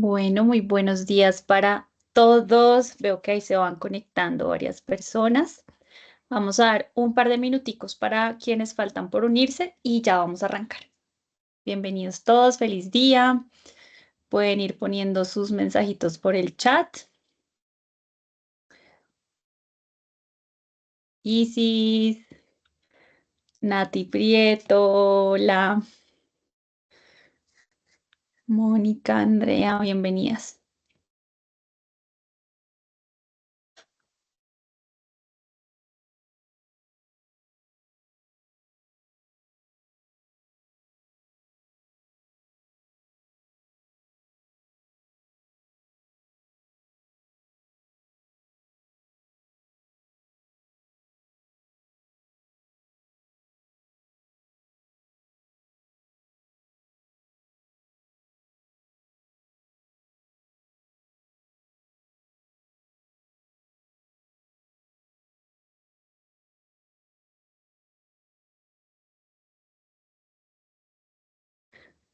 Bueno, muy buenos días para todos. Veo que ahí se van conectando varias personas. Vamos a dar un par de minuticos para quienes faltan por unirse y ya vamos a arrancar. Bienvenidos todos, feliz día. Pueden ir poniendo sus mensajitos por el chat. Isis, Nati Prieto, hola, Mónica, Andrea, bienvenidas.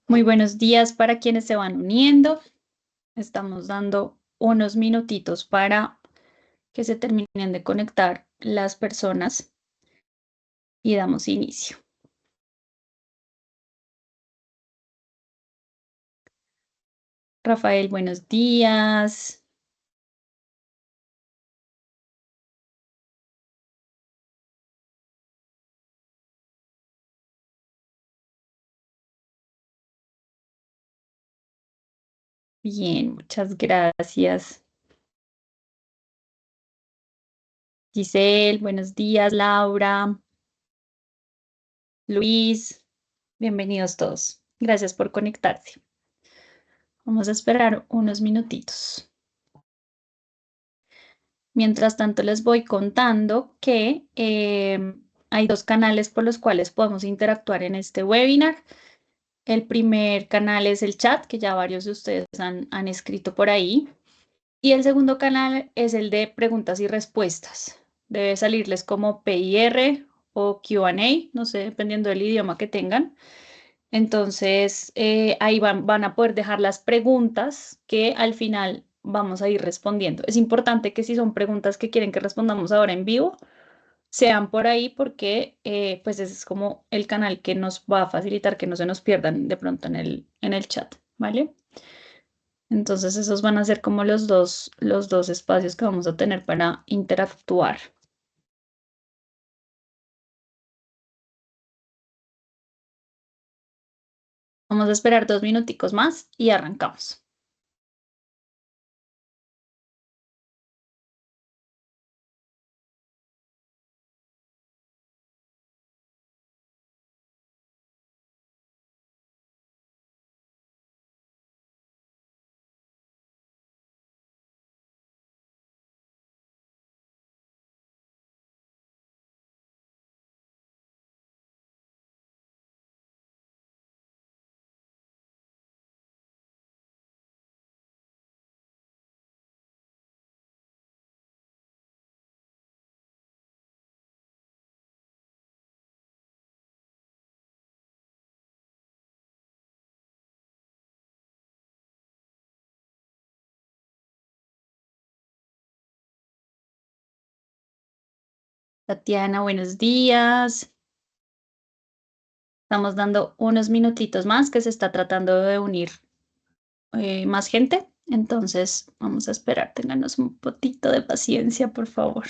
Muy buenos días para quienes se van uniendo. Estamos dando unos minutitos para que se terminen de conectar las personas y damos inicio. Rafael, buenos días. Bien, muchas gracias. Giselle, buenos días. Laura, Luis, bienvenidos todos. Gracias por conectarse. Vamos a esperar unos minutitos. Mientras tanto, les voy contando que hay dos canales por los cuales podemos interactuar en este webinar. El primer canal es el chat, que ya varios de ustedes han escrito por ahí. Y el segundo canal es el de preguntas y respuestas. Debe salirles como PIR o Q&A, no sé, dependiendo del idioma que tengan. Entonces, ahí van a poder dejar las preguntas que al final vamos a ir respondiendo. Es importante que si son preguntas que quieren que respondamos ahora en vivo, sean por ahí porque pues ese es como el canal que nos va a facilitar que no se nos pierdan de pronto en el chat, ¿vale? Entonces esos van a ser como los dos espacios que vamos a tener para interactuar. Vamos a esperar 2 minuticos más y arrancamos. Tatiana, buenos días. Estamos dando unos minutitos más que se está tratando de unir más gente. Entonces vamos a esperar. Ténganos un poquito de paciencia, por favor.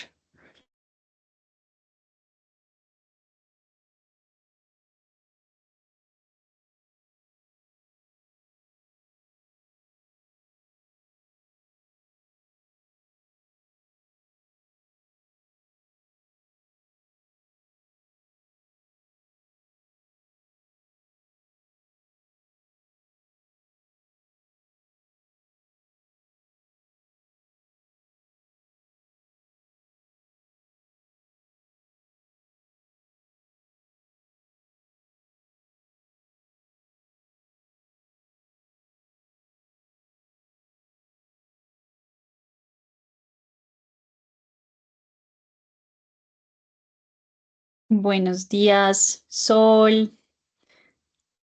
Buenos días, Sol.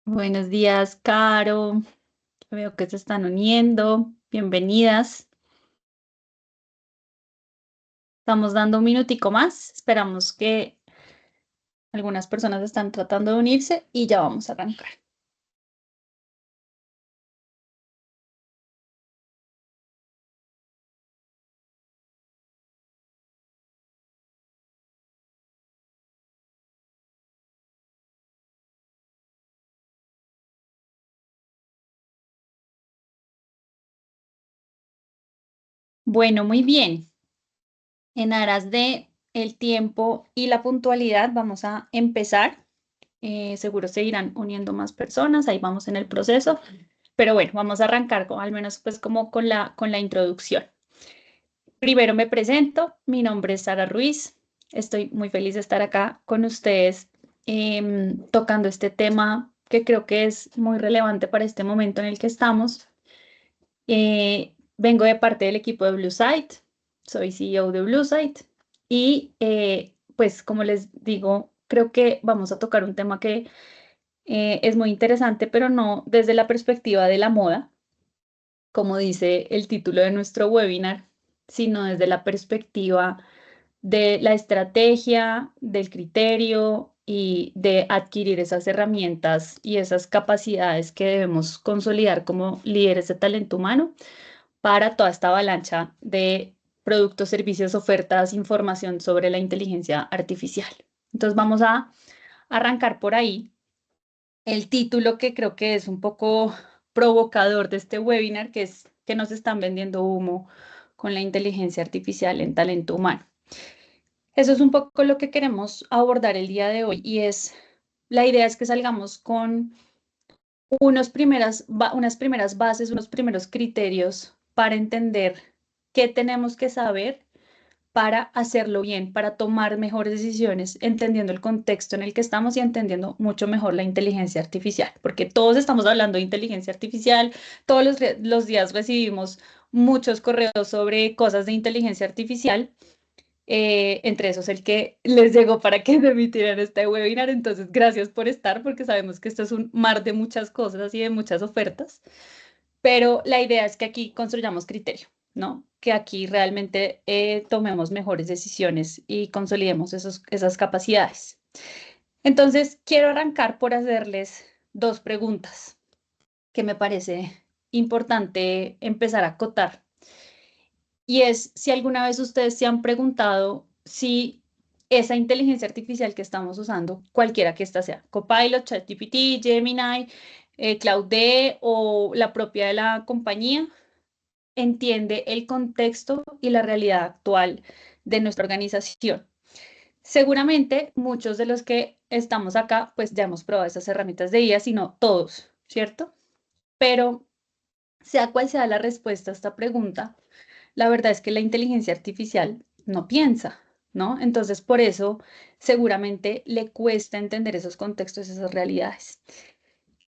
Buenos días, Caro. Veo que se están uniendo. Bienvenidas. Estamos dando un minutico más. Esperamos que algunas personas están tratando de unirse y ya vamos a arrancar. Bueno, muy bien. En aras de el tiempo y la puntualidad, vamos a empezar. Seguro se irán uniendo más personas, ahí vamos en el proceso. Pero bueno, vamos a arrancar al menos pues como con la introducción. Primero me presento, mi nombre es Sara Ruiz, estoy muy feliz de estar acá con ustedes tocando este tema que creo que es muy relevante para este momento en el que estamos. Vengo de parte del equipo de Bluesight, soy CEO de Bluesight y pues como les digo, creo que vamos a tocar un tema que es muy interesante, pero no desde la perspectiva de la moda, como dice el título de nuestro webinar, sino desde la perspectiva de la estrategia, del criterio y de adquirir esas herramientas y esas capacidades que debemos consolidar como líderes de talento humano para toda esta avalancha de productos, servicios, ofertas, información sobre la inteligencia artificial. Entonces vamos a arrancar por ahí. El título que creo que es un poco provocador de este webinar, que es que nos están vendiendo humo con la inteligencia artificial en talento humano. Eso es un poco lo que queremos abordar el día de hoy y la idea es que salgamos con unas primeras bases, unos primeros criterios para entender qué tenemos que saber para hacerlo bien, para tomar mejores decisiones, entendiendo el contexto en el que estamos y entendiendo mucho mejor la inteligencia artificial, porque todos estamos hablando de inteligencia artificial, todos los días recibimos muchos correos sobre cosas de inteligencia artificial, entre esos el que les llegó para que me emitieran este webinar, entonces gracias por estar, porque sabemos que esto es un mar de muchas cosas y de muchas ofertas, pero la idea es que aquí construyamos criterio, ¿no? Que aquí realmente tomemos mejores decisiones y consolidemos esas capacidades. Entonces, quiero arrancar por hacerles dos preguntas que me parece importante empezar a acotar. Y es si alguna vez ustedes se han preguntado si esa inteligencia artificial que estamos usando, cualquiera que ésta sea, Copilot, ChatGPT, Gemini, Claude o la propia de la compañía, entiende el contexto y la realidad actual de nuestra organización. Seguramente muchos de los que estamos acá, pues ya hemos probado esas herramientas de IA, sino todos, ¿cierto? Pero sea cual sea la respuesta a esta pregunta, la verdad es que la inteligencia artificial no piensa, ¿no? Entonces, por eso seguramente le cuesta entender esos contextos, esas realidades.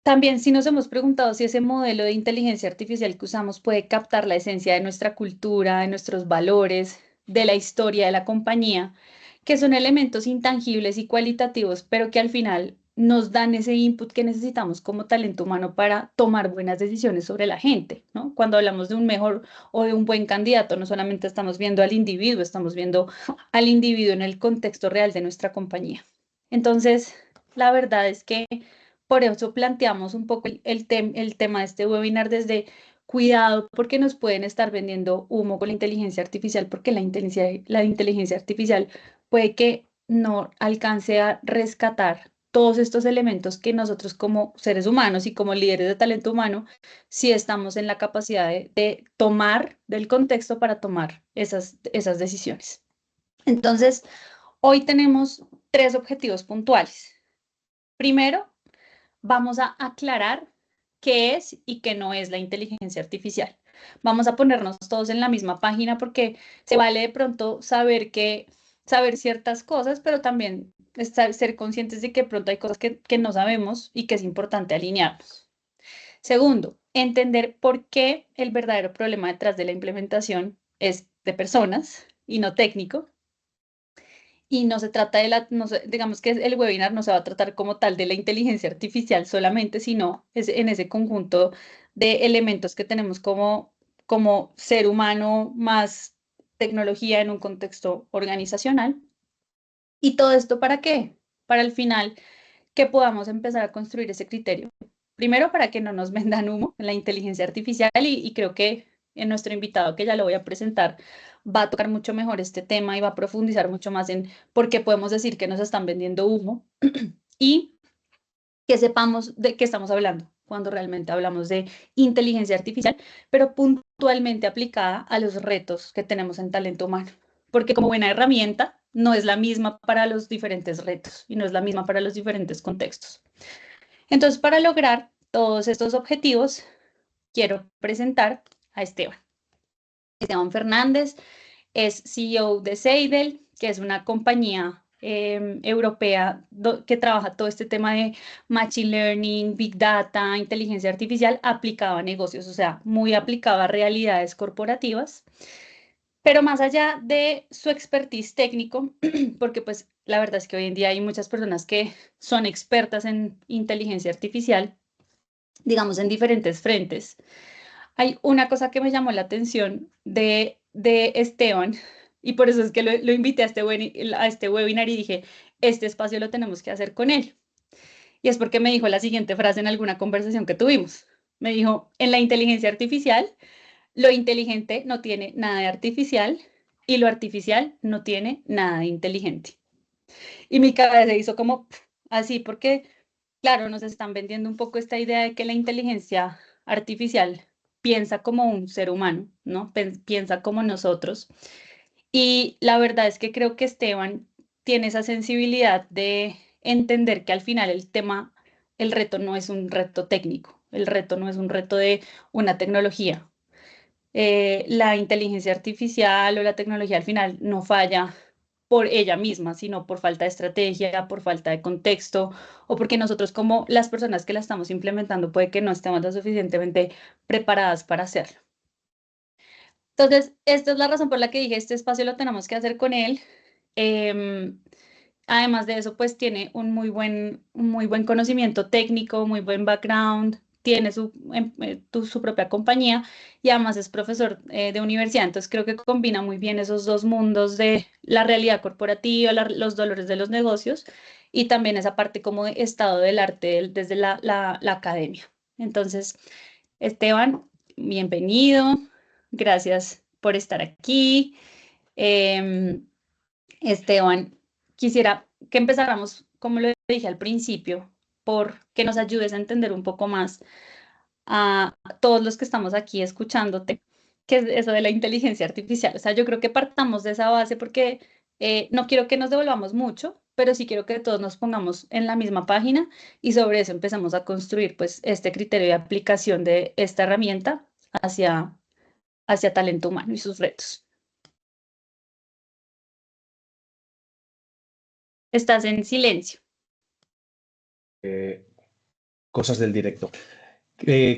También si nos hemos preguntado si ese modelo de inteligencia artificial que usamos puede captar la esencia de nuestra cultura, de nuestros valores, de la historia de la compañía, que son elementos intangibles y cualitativos, pero que al final nos dan ese input que necesitamos como talento humano para tomar buenas decisiones sobre la gente, ¿no? Cuando hablamos de un mejor o de un buen candidato, no solamente estamos viendo al individuo, estamos viendo al individuo en el contexto real de nuestra compañía. Entonces, la verdad es que por eso planteamos un poco el tema de este webinar desde cuidado, porque nos pueden estar vendiendo humo con la inteligencia artificial, porque la inteligencia artificial puede que no alcance a rescatar todos estos elementos que nosotros como seres humanos y como líderes de talento humano, sí estamos en la capacidad de tomar del contexto para tomar esas decisiones. Entonces, hoy tenemos tres objetivos puntuales. Primero, vamos a aclarar qué es y qué no es la inteligencia artificial. Vamos a ponernos todos en la misma página porque se vale de pronto saber ciertas cosas, pero también ser conscientes de que de pronto hay cosas que no sabemos y que es importante alinearnos. Segundo, entender por qué el verdadero problema detrás de la implementación es de personas y no técnico. Y no se trata digamos que el webinar no se va a tratar como tal de la inteligencia artificial solamente, sino es en ese conjunto de elementos que tenemos como ser humano más tecnología en un contexto organizacional. ¿Y todo esto para qué? Para al final que podamos empezar a construir ese criterio. Primero, para que no nos vendan humo en la inteligencia artificial y creo que en nuestro invitado, que ya lo voy a presentar, va a tocar mucho mejor este tema y va a profundizar mucho más en por qué podemos decir que nos están vendiendo humo y que sepamos de qué estamos hablando cuando realmente hablamos de inteligencia artificial, pero puntualmente aplicada a los retos que tenemos en talento humano. Porque como buena herramienta, no es la misma para los diferentes retos y no es la misma para los diferentes contextos. Entonces, para lograr todos estos objetivos, quiero presentar a Esteban. Esteban Fernández es CEO de Seidel, que es una compañía europea que trabaja todo este tema de Machine Learning, Big Data, inteligencia artificial aplicado a negocios, o sea, muy aplicado a realidades corporativas. Pero más allá de su expertise técnico, porque pues la verdad es que hoy en día hay muchas personas que son expertas en inteligencia artificial, digamos en diferentes frentes. Hay una cosa que me llamó la atención de Esteban, y por eso es que lo invité a este webinar y dije, este espacio lo tenemos que hacer con él. Y es porque me dijo la siguiente frase en alguna conversación que tuvimos. Me dijo, en la inteligencia artificial, lo inteligente no tiene nada de artificial y lo artificial no tiene nada de inteligente. Y mi cabeza hizo como así, porque, claro, nos están vendiendo un poco esta idea de que la inteligencia artificial piensa como un ser humano, ¿no? Piensa como nosotros. Y la verdad es que creo que Esteban tiene esa sensibilidad de entender que al final el tema, el reto no es un reto técnico, el reto no es un reto de una tecnología. La inteligencia artificial o la tecnología al final no falla por ella misma, sino por falta de estrategia, por falta de contexto o porque nosotros como las personas que la estamos implementando puede que no estemos lo suficientemente preparadas para hacerlo. Entonces, esta es la razón por la que dije, este espacio lo tenemos que hacer con él. Em, Además de eso, pues tiene un muy buen conocimiento técnico, muy buen background, tiene su propia compañía y además es profesor de universidad. Entonces creo que combina muy bien esos dos mundos de la realidad corporativa, los dolores de los negocios y también esa parte como de estado del arte desde la academia. Entonces, Esteban, bienvenido. Gracias por estar aquí. Em, Esteban, quisiera que empezáramos, como lo dije al principio, por que nos ayudes a entender un poco más a todos los que estamos aquí escuchándote, qué es eso de la inteligencia artificial. O sea, yo creo que partamos de esa base porque no quiero que nos devolvamos mucho, pero sí quiero que todos nos pongamos en la misma página y sobre eso empezamos a construir pues este criterio de aplicación de esta herramienta hacia talento humano y sus retos. Estás en silencio. Cosas del directo.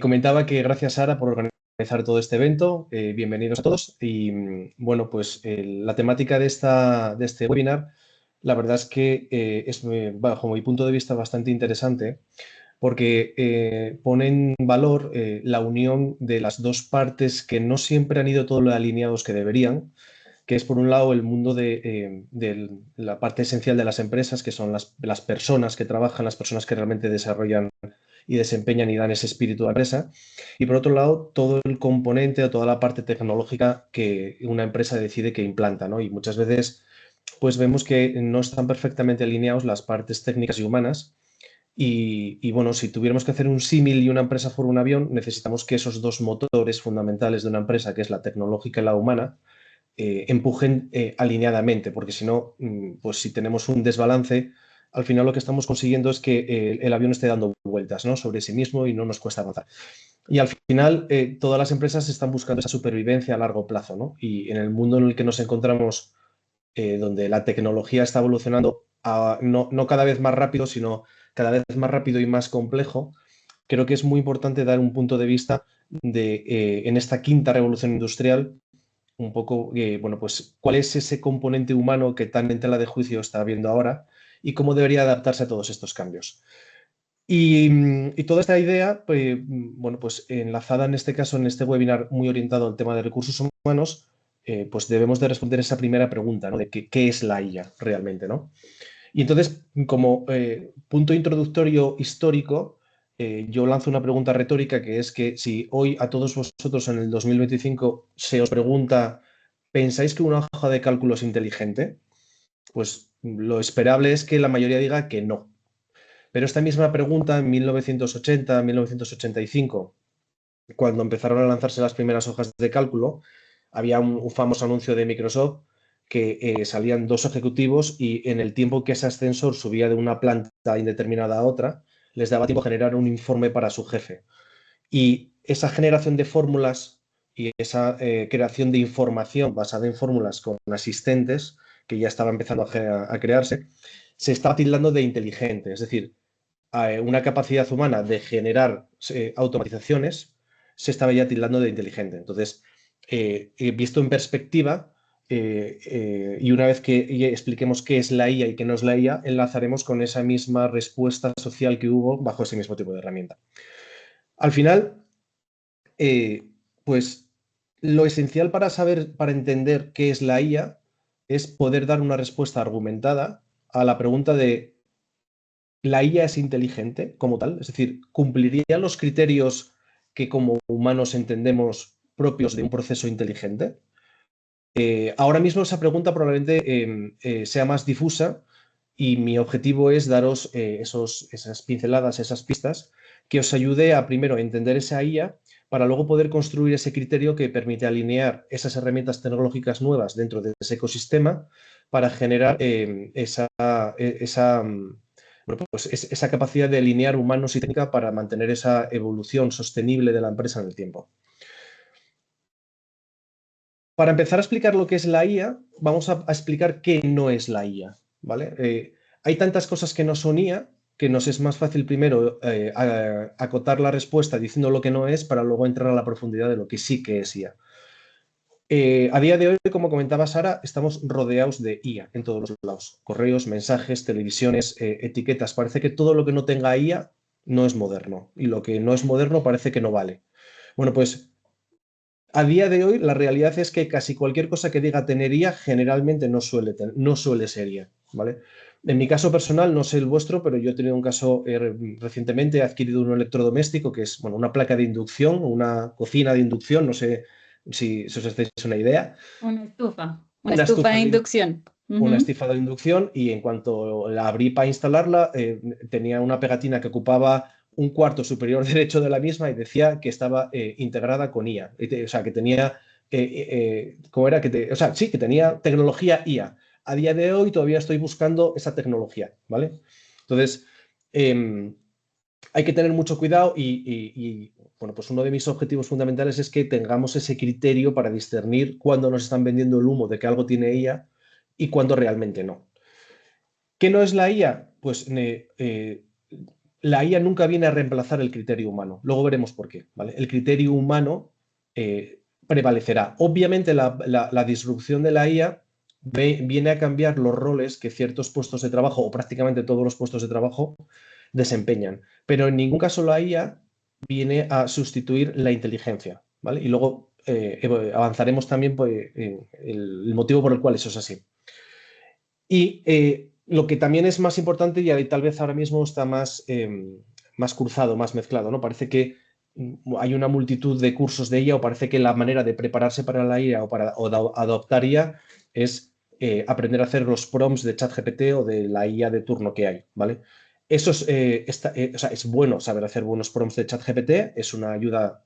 Comentaba que gracias, Sara, por organizar todo este evento. Bienvenidos a todos. Y bueno, pues la temática de este webinar, la verdad es que es, bajo mi punto de vista, bastante interesante porque pone en valor la unión de las dos partes que no siempre han ido todo lo alineados que deberían, que es por un lado el mundo de la parte esencial de las empresas, que son las personas que trabajan, las personas que realmente desarrollan y desempeñan y dan ese espíritu de la empresa. Y por otro lado, todo el componente o toda la parte tecnológica que una empresa decide que implanta, ¿no? Y muchas veces pues vemos que no están perfectamente alineados las partes técnicas y humanas. Y bueno, si tuviéramos que hacer un símil y una empresa fuera un avión, necesitamos que esos dos motores fundamentales de una empresa, que es la tecnológica y la humana, empujen alineadamente, porque si no, pues si tenemos un desbalance, al final lo que estamos consiguiendo es que el avión esté dando vueltas, ¿no?, sobre sí mismo y no nos cuesta avanzar. Y al final, todas las empresas están buscando esa supervivencia a largo plazo, ¿no? Y en el mundo en el que nos encontramos, donde la tecnología está evolucionando no cada vez más rápido, sino cada vez más rápido y más complejo, creo que es muy importante dar un punto de vista en esta quinta revolución industrial, un poco, bueno, pues cuál es ese componente humano que tan en tela de juicio está habiendo ahora y cómo debería adaptarse a todos estos cambios. Y toda esta idea, pues, bueno, pues enlazada en este caso, en este webinar muy orientado al tema de recursos humanos, pues debemos de responder esa primera pregunta, ¿no? De qué es la IA realmente, ¿no? Y entonces, como punto introductorio histórico, yo lanzo una pregunta retórica que es que si hoy a todos vosotros en el 2025 se os pregunta, ¿pensáis que una hoja de cálculo es inteligente? Pues lo esperable es que la mayoría diga que no. Pero esta misma pregunta en 1980, 1985, cuando empezaron a lanzarse las primeras hojas de cálculo, había un famoso anuncio de Microsoft que salían dos ejecutivos y en el tiempo que ese ascensor subía de una planta indeterminada a otra, les daba tiempo a generar un informe para su jefe. Y esa generación de fórmulas y esa creación de información basada en fórmulas con asistentes, que ya estaba empezando a crearse, se estaba tildando de inteligente. Es decir, una capacidad humana de generar automatizaciones se estaba ya tildando de inteligente. Entonces, visto en perspectiva, y una vez que expliquemos qué es la IA y qué no es la IA, enlazaremos con esa misma respuesta social que hubo bajo ese mismo tipo de herramienta. Al final, eh, pues lo esencial para saber, para entender qué es la IA, es poder dar una respuesta argumentada a la pregunta de ¿la IA es inteligente como tal? Es decir, ¿cumpliría los criterios que como humanos entendemos propios de un proceso inteligente? Ahora mismo esa pregunta probablemente sea más difusa y mi objetivo es daros esas pinceladas, esas pistas que os ayude a primero entender esa IA para luego poder construir ese criterio que permite alinear esas herramientas tecnológicas nuevas dentro de ese ecosistema para generar bueno, pues esa capacidad de alinear humanos y técnica para mantener esa evolución sostenible de la empresa en el tiempo. Para empezar a explicar lo que es la IA, vamos a explicar qué no es la IA, ¿vale? Hay tantas cosas que no son IA que nos es más fácil primero acotar la respuesta diciendo lo que no es para luego entrar a la profundidad de lo que sí que es IA. A día de hoy, como comentaba Sara, estamos rodeados de IA en todos los lados. Correos, mensajes, televisiones, etiquetas. Parece que todo lo que no tenga IA no es moderno y lo que no es moderno parece que no vale. Bueno, pues a día de hoy, la realidad es que casi cualquier cosa que diga tener IA generalmente no suele ser IA, ¿vale? En mi caso personal, no sé el vuestro, pero yo he tenido un caso recientemente, he adquirido un electrodoméstico que es, bueno, una placa de inducción, una cocina de inducción, no sé si os hacéis una idea, Una una estufa estufa de de, inducción. una Ujú. estifa de inducción y en cuanto la abrí para instalarla, tenía una pegatina que ocupaba un cuarto superior derecho de la misma y decía que estaba integrada con IA. O sea, que tenía, ¿cómo era? O sea, sí, que tenía tecnología IA. A día de hoy todavía estoy buscando esa tecnología, ¿vale? Entonces, hay que tener mucho cuidado bueno, pues uno de mis objetivos fundamentales es que tengamos ese criterio para discernir cuándo nos están vendiendo el humo de que algo tiene IA y cuándo realmente no. ¿Qué no es la IA? Pues la IA nunca viene a reemplazar el criterio humano. Luego veremos por qué, ¿vale? El criterio humano prevalecerá. Obviamente la disrupción de la IA viene a cambiar los roles que ciertos puestos de trabajo, o prácticamente todos los puestos de trabajo, desempeñan. Pero en ningún caso la IA viene a sustituir la inteligencia, ¿vale? Y luego avanzaremos también pues, el motivo por el cual eso es así. Y lo que también es más importante y tal vez ahora mismo está más cruzado, más mezclado, ¿no? Parece que hay una multitud de cursos de IA o parece que la manera de prepararse para la IA o adoptar IA es aprender a hacer los prompts de ChatGPT o de la IA de turno que hay, ¿vale? Eso o sea, es bueno saber hacer buenos prompts de ChatGPT, es una ayuda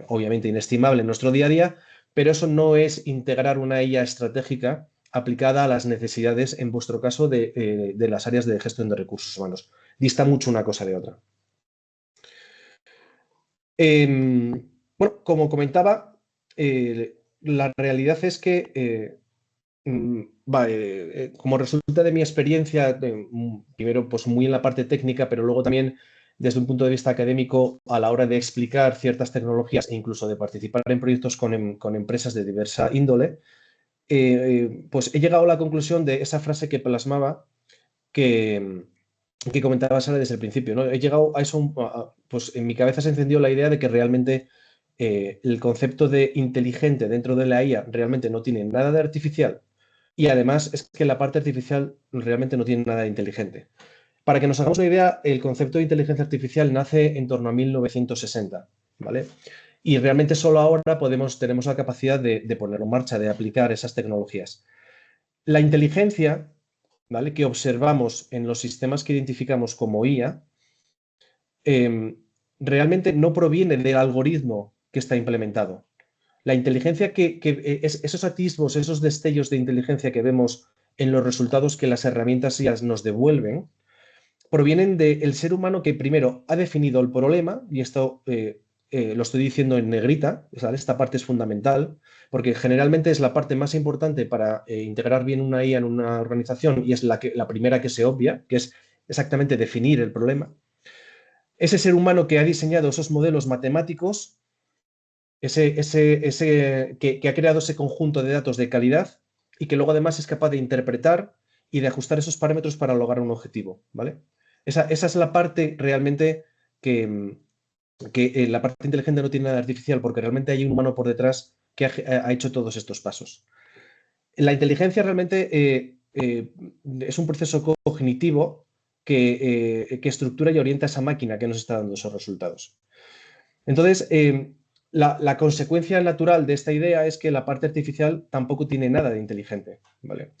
obviamente inestimable en nuestro día a día, pero eso no es integrar una IA estratégica aplicada a las necesidades, en vuestro caso, de las áreas de gestión de recursos humanos. Dista mucho una cosa de otra. Bueno, como comentaba, la realidad es que, como resulta de mi experiencia, primero pues muy en la parte técnica, pero luego también desde un punto de vista académico a la hora de explicar ciertas tecnologías e incluso de participar en proyectos con empresas de diversa índole, pues he llegado a la conclusión de esa frase que plasmaba que que comentaba Sara desde el principio, ¿no? He llegado a eso, pues en mi cabeza se encendió la idea de que realmente el concepto de inteligente dentro de la IA realmente no tiene nada de artificial y además es que la parte artificial realmente no tiene nada de inteligente. Para que nos hagamos una idea, el concepto de inteligencia artificial nace en torno a 1960, ¿vale? Y realmente solo ahora tenemos la capacidad de ponerlo en marcha, de aplicar esas tecnologías. La inteligencia, ¿vale?, que observamos en los sistemas que identificamos como IA, realmente no proviene del algoritmo que está implementado. La inteligencia esos atisbos, esos destellos de inteligencia que vemos en los resultados que las herramientas IA nos devuelven, provienen del ser humano que primero ha definido el problema, y esto lo estoy diciendo en negrita, ¿sabes? Esta parte es fundamental, porque generalmente es la parte más importante para integrar bien una IA en una organización y es la primera que se obvia, que es exactamente definir el problema. Ese ser humano que ha diseñado esos modelos matemáticos, que ha creado ese conjunto de datos de calidad y que luego además es capaz de interpretar y de ajustar esos parámetros para lograr un objetivo, ¿vale? Esa es la parte realmente que la parte inteligente no tiene nada artificial, porque realmente hay un humano por detrás que ha hecho todos estos pasos. La inteligencia realmente es un proceso cognitivo que estructura y orienta esa máquina que nos está dando esos resultados. Entonces, la consecuencia natural de esta idea es que la parte artificial tampoco tiene nada de inteligente, ¿vale?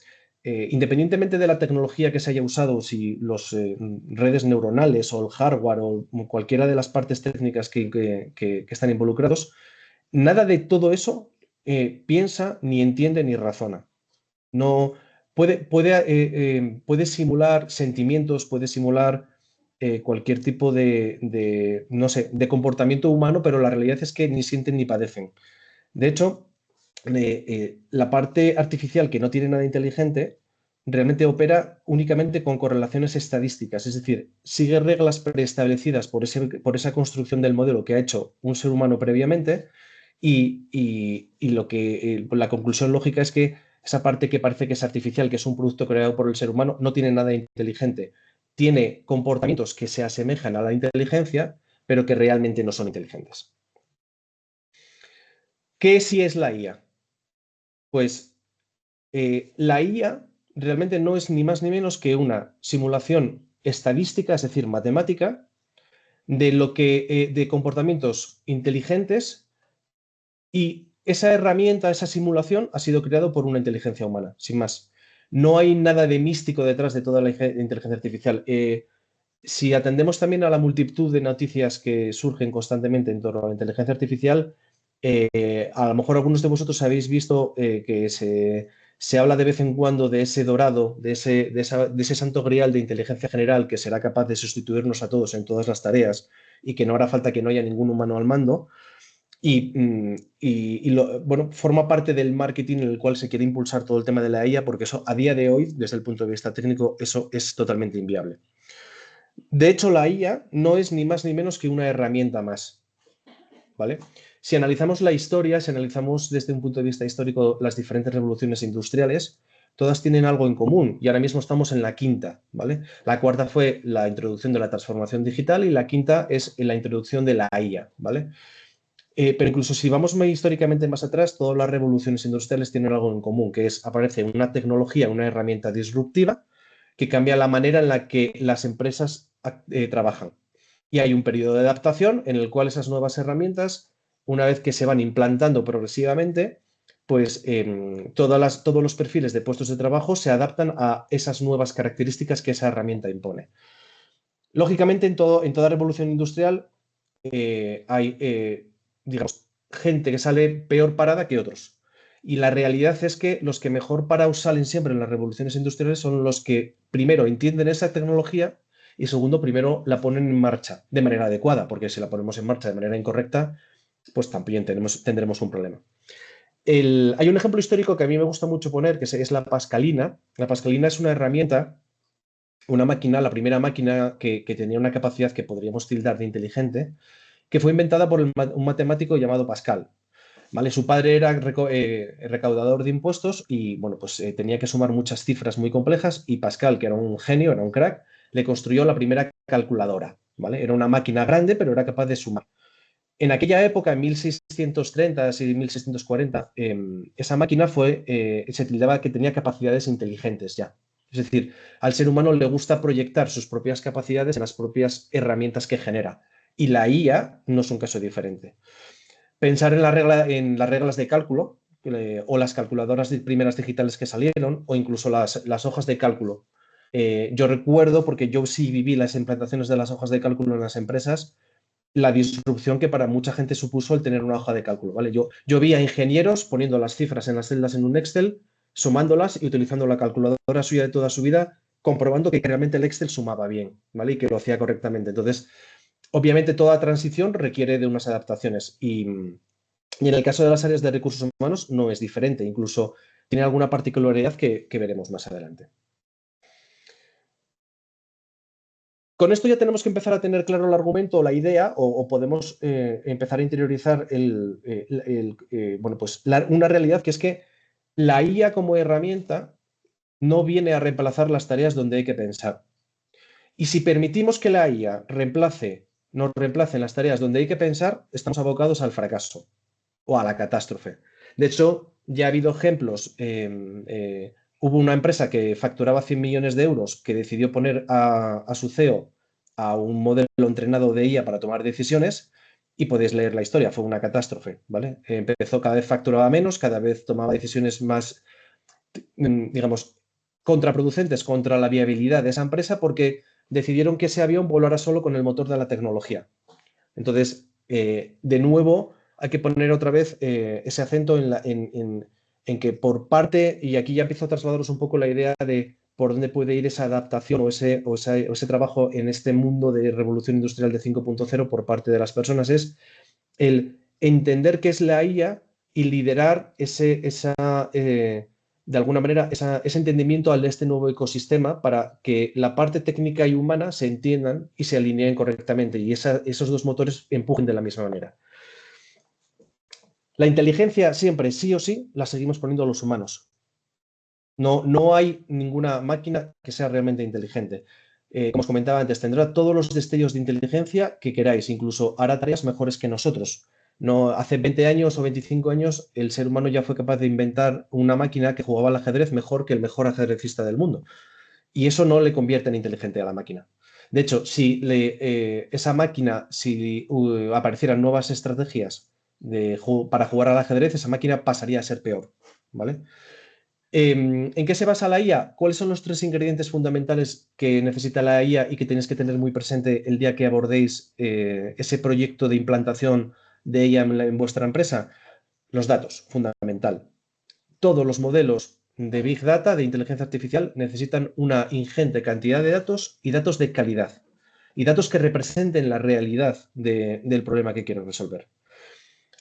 Independientemente de la tecnología que se haya usado, si las redes neuronales o el hardware o cualquiera de las partes técnicas que están involucrados, nada de todo eso piensa, ni entiende, ni razona. No puede simular sentimientos, puede simular cualquier tipo no sé, de comportamiento humano, pero la realidad es que ni sienten ni padecen. De hecho, la parte artificial que no tiene nada inteligente realmente opera únicamente con correlaciones estadísticas, es decir, sigue reglas preestablecidas por esa construcción del modelo que ha hecho un ser humano previamente y la conclusión lógica es que esa parte que parece que es artificial, que es un producto creado por el ser humano, no tiene nada inteligente. Tiene comportamientos que se asemejan a la inteligencia, pero que realmente no son inteligentes. ¿Qué sí es la IA? Pues la IA realmente no es ni más ni menos que una simulación estadística, es decir, matemática, de comportamientos inteligentes, y esa herramienta, esa simulación ha sido creada por una inteligencia humana, sin más. No hay nada de místico detrás de toda la inteligencia artificial. Si atendemos también a la multitud de noticias que surgen constantemente en torno a la inteligencia artificial, a lo mejor algunos de vosotros habéis visto que se habla de vez en cuando de ese dorado, de ese santo grial de inteligencia general que será capaz de sustituirnos a todos en todas las tareas y que no hará falta que no haya ningún humano al mando. Bueno, forma parte del marketing en el cual se quiere impulsar todo el tema de la IA, porque eso a día de hoy, desde el punto de vista técnico, eso es totalmente inviable. De hecho, la IA no es ni más ni menos que una herramienta más, ¿vale? Si analizamos la historia, si analizamos desde un punto de vista histórico las diferentes revoluciones industriales, todas tienen algo en común y ahora mismo estamos en la quinta, ¿vale? La cuarta fue la introducción de la transformación digital y la quinta es la introducción de la IA, ¿vale? Pero incluso si vamos históricamente más atrás, todas las revoluciones industriales tienen algo en común, que es aparece una tecnología, una herramienta disruptiva que cambia la manera en la que las empresas trabajan. Y hay un periodo de adaptación en el cual esas nuevas herramientas, una vez que se van implantando progresivamente, pues todos los perfiles de puestos de trabajo se adaptan a esas nuevas características que esa herramienta impone. Lógicamente, en toda revolución industrial hay, digamos, gente que sale peor parada que otros. Y la realidad es que los que mejor parados salen siempre en las revoluciones industriales son los que, primero, entienden esa tecnología y, segundo, primero la ponen en marcha de manera adecuada, porque si la ponemos en marcha de manera incorrecta, pues también tendremos un problema. Hay un ejemplo histórico que a mí me gusta mucho poner, que es la Pascalina. La Pascalina es una herramienta, una máquina, la primera máquina que tenía una capacidad que podríamos tildar de inteligente, que fue inventada por un matemático llamado Pascal. ¿Vale? Su padre era recaudador de impuestos y bueno, pues tenía que sumar muchas cifras muy complejas y Pascal, que era un genio, era un crack, le construyó la primera calculadora, ¿vale? Era una máquina grande, pero era capaz de sumar. En aquella época, en 1630 y 1640, esa máquina se tildaba que tenía capacidades inteligentes ya. Es decir, al ser humano le gusta proyectar sus propias capacidades en las propias herramientas que genera. Y la IA no es un caso diferente. Pensar en las reglas de cálculo o las calculadoras primeras digitales que salieron o incluso las hojas de cálculo. Yo recuerdo, porque yo sí viví las implantaciones de las hojas de cálculo en las empresas, la disrupción que para mucha gente supuso el tener una hoja de cálculo, ¿vale? Yo vi a ingenieros poniendo las cifras en las celdas en un Excel, sumándolas y utilizando la calculadora suya de toda su vida, comprobando que realmente el Excel sumaba bien, ¿vale? Y que lo hacía correctamente. Entonces, obviamente toda transición requiere de unas adaptaciones y en el caso de las áreas de recursos humanos no es diferente, incluso tiene alguna particularidad que veremos más adelante. Con esto ya tenemos que empezar a tener claro el argumento o la idea, o podemos empezar a interiorizar bueno, pues una realidad que es que la IA como herramienta no viene a reemplazar las tareas donde hay que pensar. Y si permitimos que la IA nos reemplace en las tareas donde hay que pensar, estamos abocados al fracaso o a la catástrofe. De hecho, ya ha habido ejemplos. Hubo una empresa que facturaba 100 millones de euros que decidió poner a su CEO a un modelo entrenado de IA para tomar decisiones y podéis leer la historia. Fue una catástrofe, ¿vale? Empezó, cada vez facturaba menos, cada vez tomaba decisiones más, digamos, contraproducentes contra la viabilidad de esa empresa porque decidieron que ese avión volara solo con el motor de la tecnología. Entonces, de nuevo, hay que poner otra vez ese acento en que por parte, y aquí ya empiezo a trasladaros un poco la idea de por dónde puede ir esa adaptación o ese trabajo en este mundo de revolución industrial de 5.0 por parte de las personas, es el entender qué es la IA y liderar de alguna manera ese entendimiento al de este nuevo ecosistema para que la parte técnica y humana se entiendan y se alineen correctamente y esos dos motores empujen de la misma manera. La inteligencia siempre, sí o sí, la seguimos poniendo a los humanos. No hay ninguna máquina que sea realmente inteligente. Como os comentaba antes, tendrá todos los destellos de inteligencia que queráis, incluso hará tareas mejores que nosotros. No, hace 20 años o 25 años el ser humano ya fue capaz de inventar una máquina que jugaba al ajedrez mejor que el mejor ajedrecista del mundo. Y eso no le convierte en inteligente a la máquina. De hecho, si esa máquina, si aparecieran nuevas estrategias para jugar al ajedrez, esa máquina pasaría a ser peor, ¿vale? ¿En qué se basa la IA? ¿Cuáles son los 3 ingredientes fundamentales que necesita la IA y que tenéis que tener muy presente el día que abordéis ese proyecto de implantación de ella en vuestra empresa? Los datos, fundamental. Todos los modelos de Big Data, de inteligencia artificial, necesitan una ingente cantidad de datos y datos de calidad. Y datos que representen la realidad del problema que quieren resolver.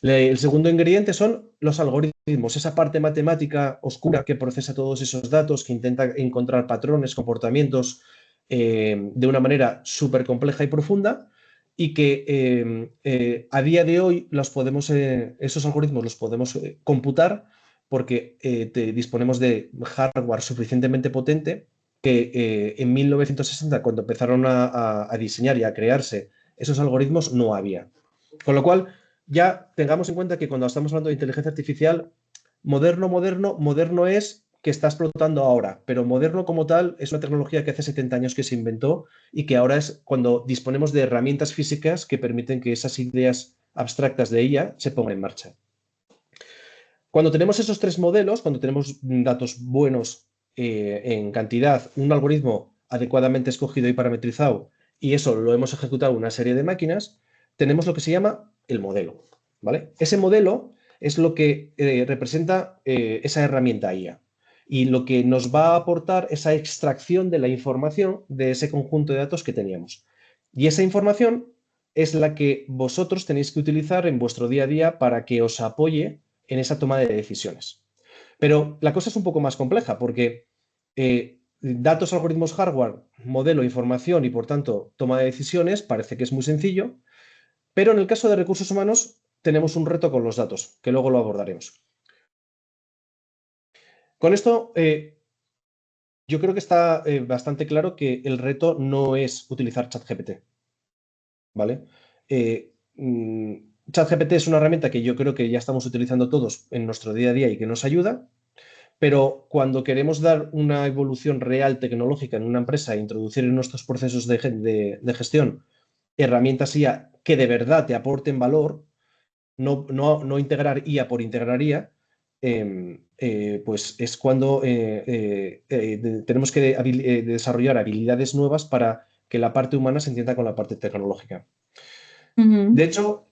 El segundo ingrediente son los algoritmos, esa parte matemática oscura que procesa todos esos datos, que intenta encontrar patrones, comportamientos de una manera súper compleja y profunda y que a día de hoy esos algoritmos los podemos computar porque disponemos de hardware suficientemente potente que en 1960, cuando empezaron a diseñar y a crearse esos algoritmos, no había. Con lo cual, ya tengamos en cuenta que cuando estamos hablando de inteligencia artificial, moderno es que está explotando ahora, pero moderno como tal es una tecnología que hace 70 años que se inventó y que ahora es cuando disponemos de herramientas físicas que permiten que esas ideas abstractas de ella se pongan en marcha. Cuando tenemos esos 3 modelos, cuando tenemos datos buenos en cantidad, un algoritmo adecuadamente escogido y parametrizado, y eso lo hemos ejecutado en una serie de máquinas, tenemos lo que se llama el modelo, ¿vale? Ese modelo es lo que representa esa herramienta IA y lo que nos va a aportar esa extracción de la información de ese conjunto de datos que teníamos. Y esa información es la que vosotros tenéis que utilizar en vuestro día a día para que os apoye en esa toma de decisiones. Pero la cosa es un poco más compleja porque datos, algoritmos, hardware, modelo, información y por tanto toma de decisiones parece que es muy sencillo, pero en el caso de recursos humanos tenemos un reto con los datos, que luego lo abordaremos. Con esto yo creo que está bastante claro que el reto no es utilizar ChatGPT, ¿vale? ChatGPT es una herramienta que yo creo que ya estamos utilizando todos en nuestro día a día y que nos ayuda, pero cuando queremos dar una evolución real tecnológica en una empresa e introducir en nuestros procesos de gestión herramientas IA que de verdad te aporten valor, no integrar IA por integrar IA, pues es cuando tenemos que desarrollar habilidades nuevas para que la parte humana se entienda con la parte tecnológica. Ujú. De hecho,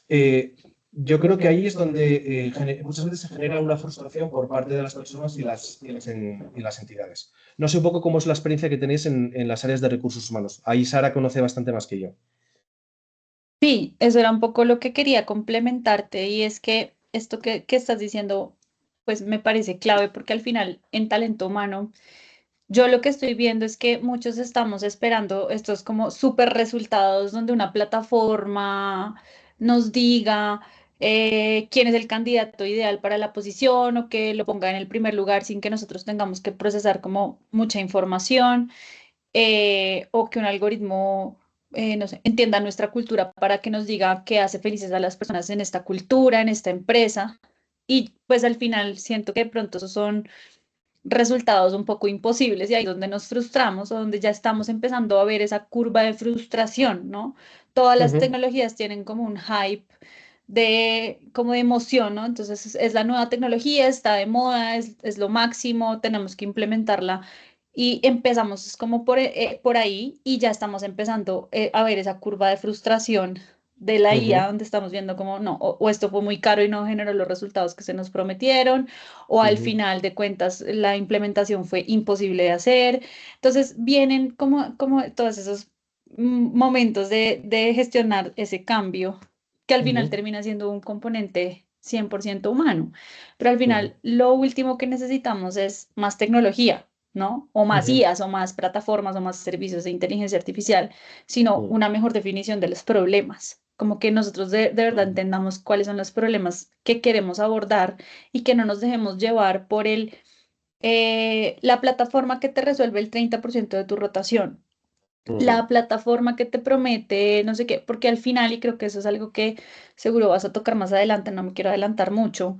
eh, yo creo que ahí es donde muchas veces se genera una frustración por parte de las personas y las entidades. No sé un poco cómo es la experiencia que tenéis en las áreas de recursos humanos. Ahí Sara conoce bastante más que yo. Sí, eso era un poco lo que quería complementarte y es que esto que estás diciendo, pues me parece clave porque al final en talento humano, yo lo que estoy viendo es que muchos estamos esperando estos como súper resultados donde una plataforma nos diga quién es el candidato ideal para la posición o que lo ponga en el primer lugar sin que nosotros tengamos que procesar como mucha información o que un algoritmo, no sé, entienda nuestra cultura para que nos diga qué hace felices a las personas en esta cultura, en esta empresa. Y pues al final siento que de pronto esos son resultados un poco imposibles y ahí es donde nos frustramos o donde ya estamos empezando a ver esa curva de frustración, ¿no? Todas las Ujú, tecnologías tienen como un hype como de emoción, ¿no? Entonces es la nueva tecnología, está de moda, es lo máximo, tenemos que implementarla y empezamos es como por ahí y ya estamos empezando a ver esa curva de frustración de la IA, ujú, donde estamos viendo como, no, o esto fue muy caro y no generó los resultados que se nos prometieron, o al ujú, final de cuentas la implementación fue imposible de hacer. Entonces vienen como todos esos momentos de gestionar ese cambio que al final ujú, termina siendo un componente 100% humano. Pero al ujú, final lo último que necesitamos es más tecnología, ¿no? O más ujú, IAs, o más plataformas, o más servicios de inteligencia artificial, sino ujú, una mejor definición de los problemas. Como que nosotros de verdad ujú, entendamos cuáles son los problemas que queremos abordar y que no nos dejemos llevar por la plataforma que te resuelve el 30% de tu rotación, ujú, la plataforma que te promete, no sé qué, porque al final, y creo que eso es algo que seguro vas a tocar más adelante, no me quiero adelantar mucho,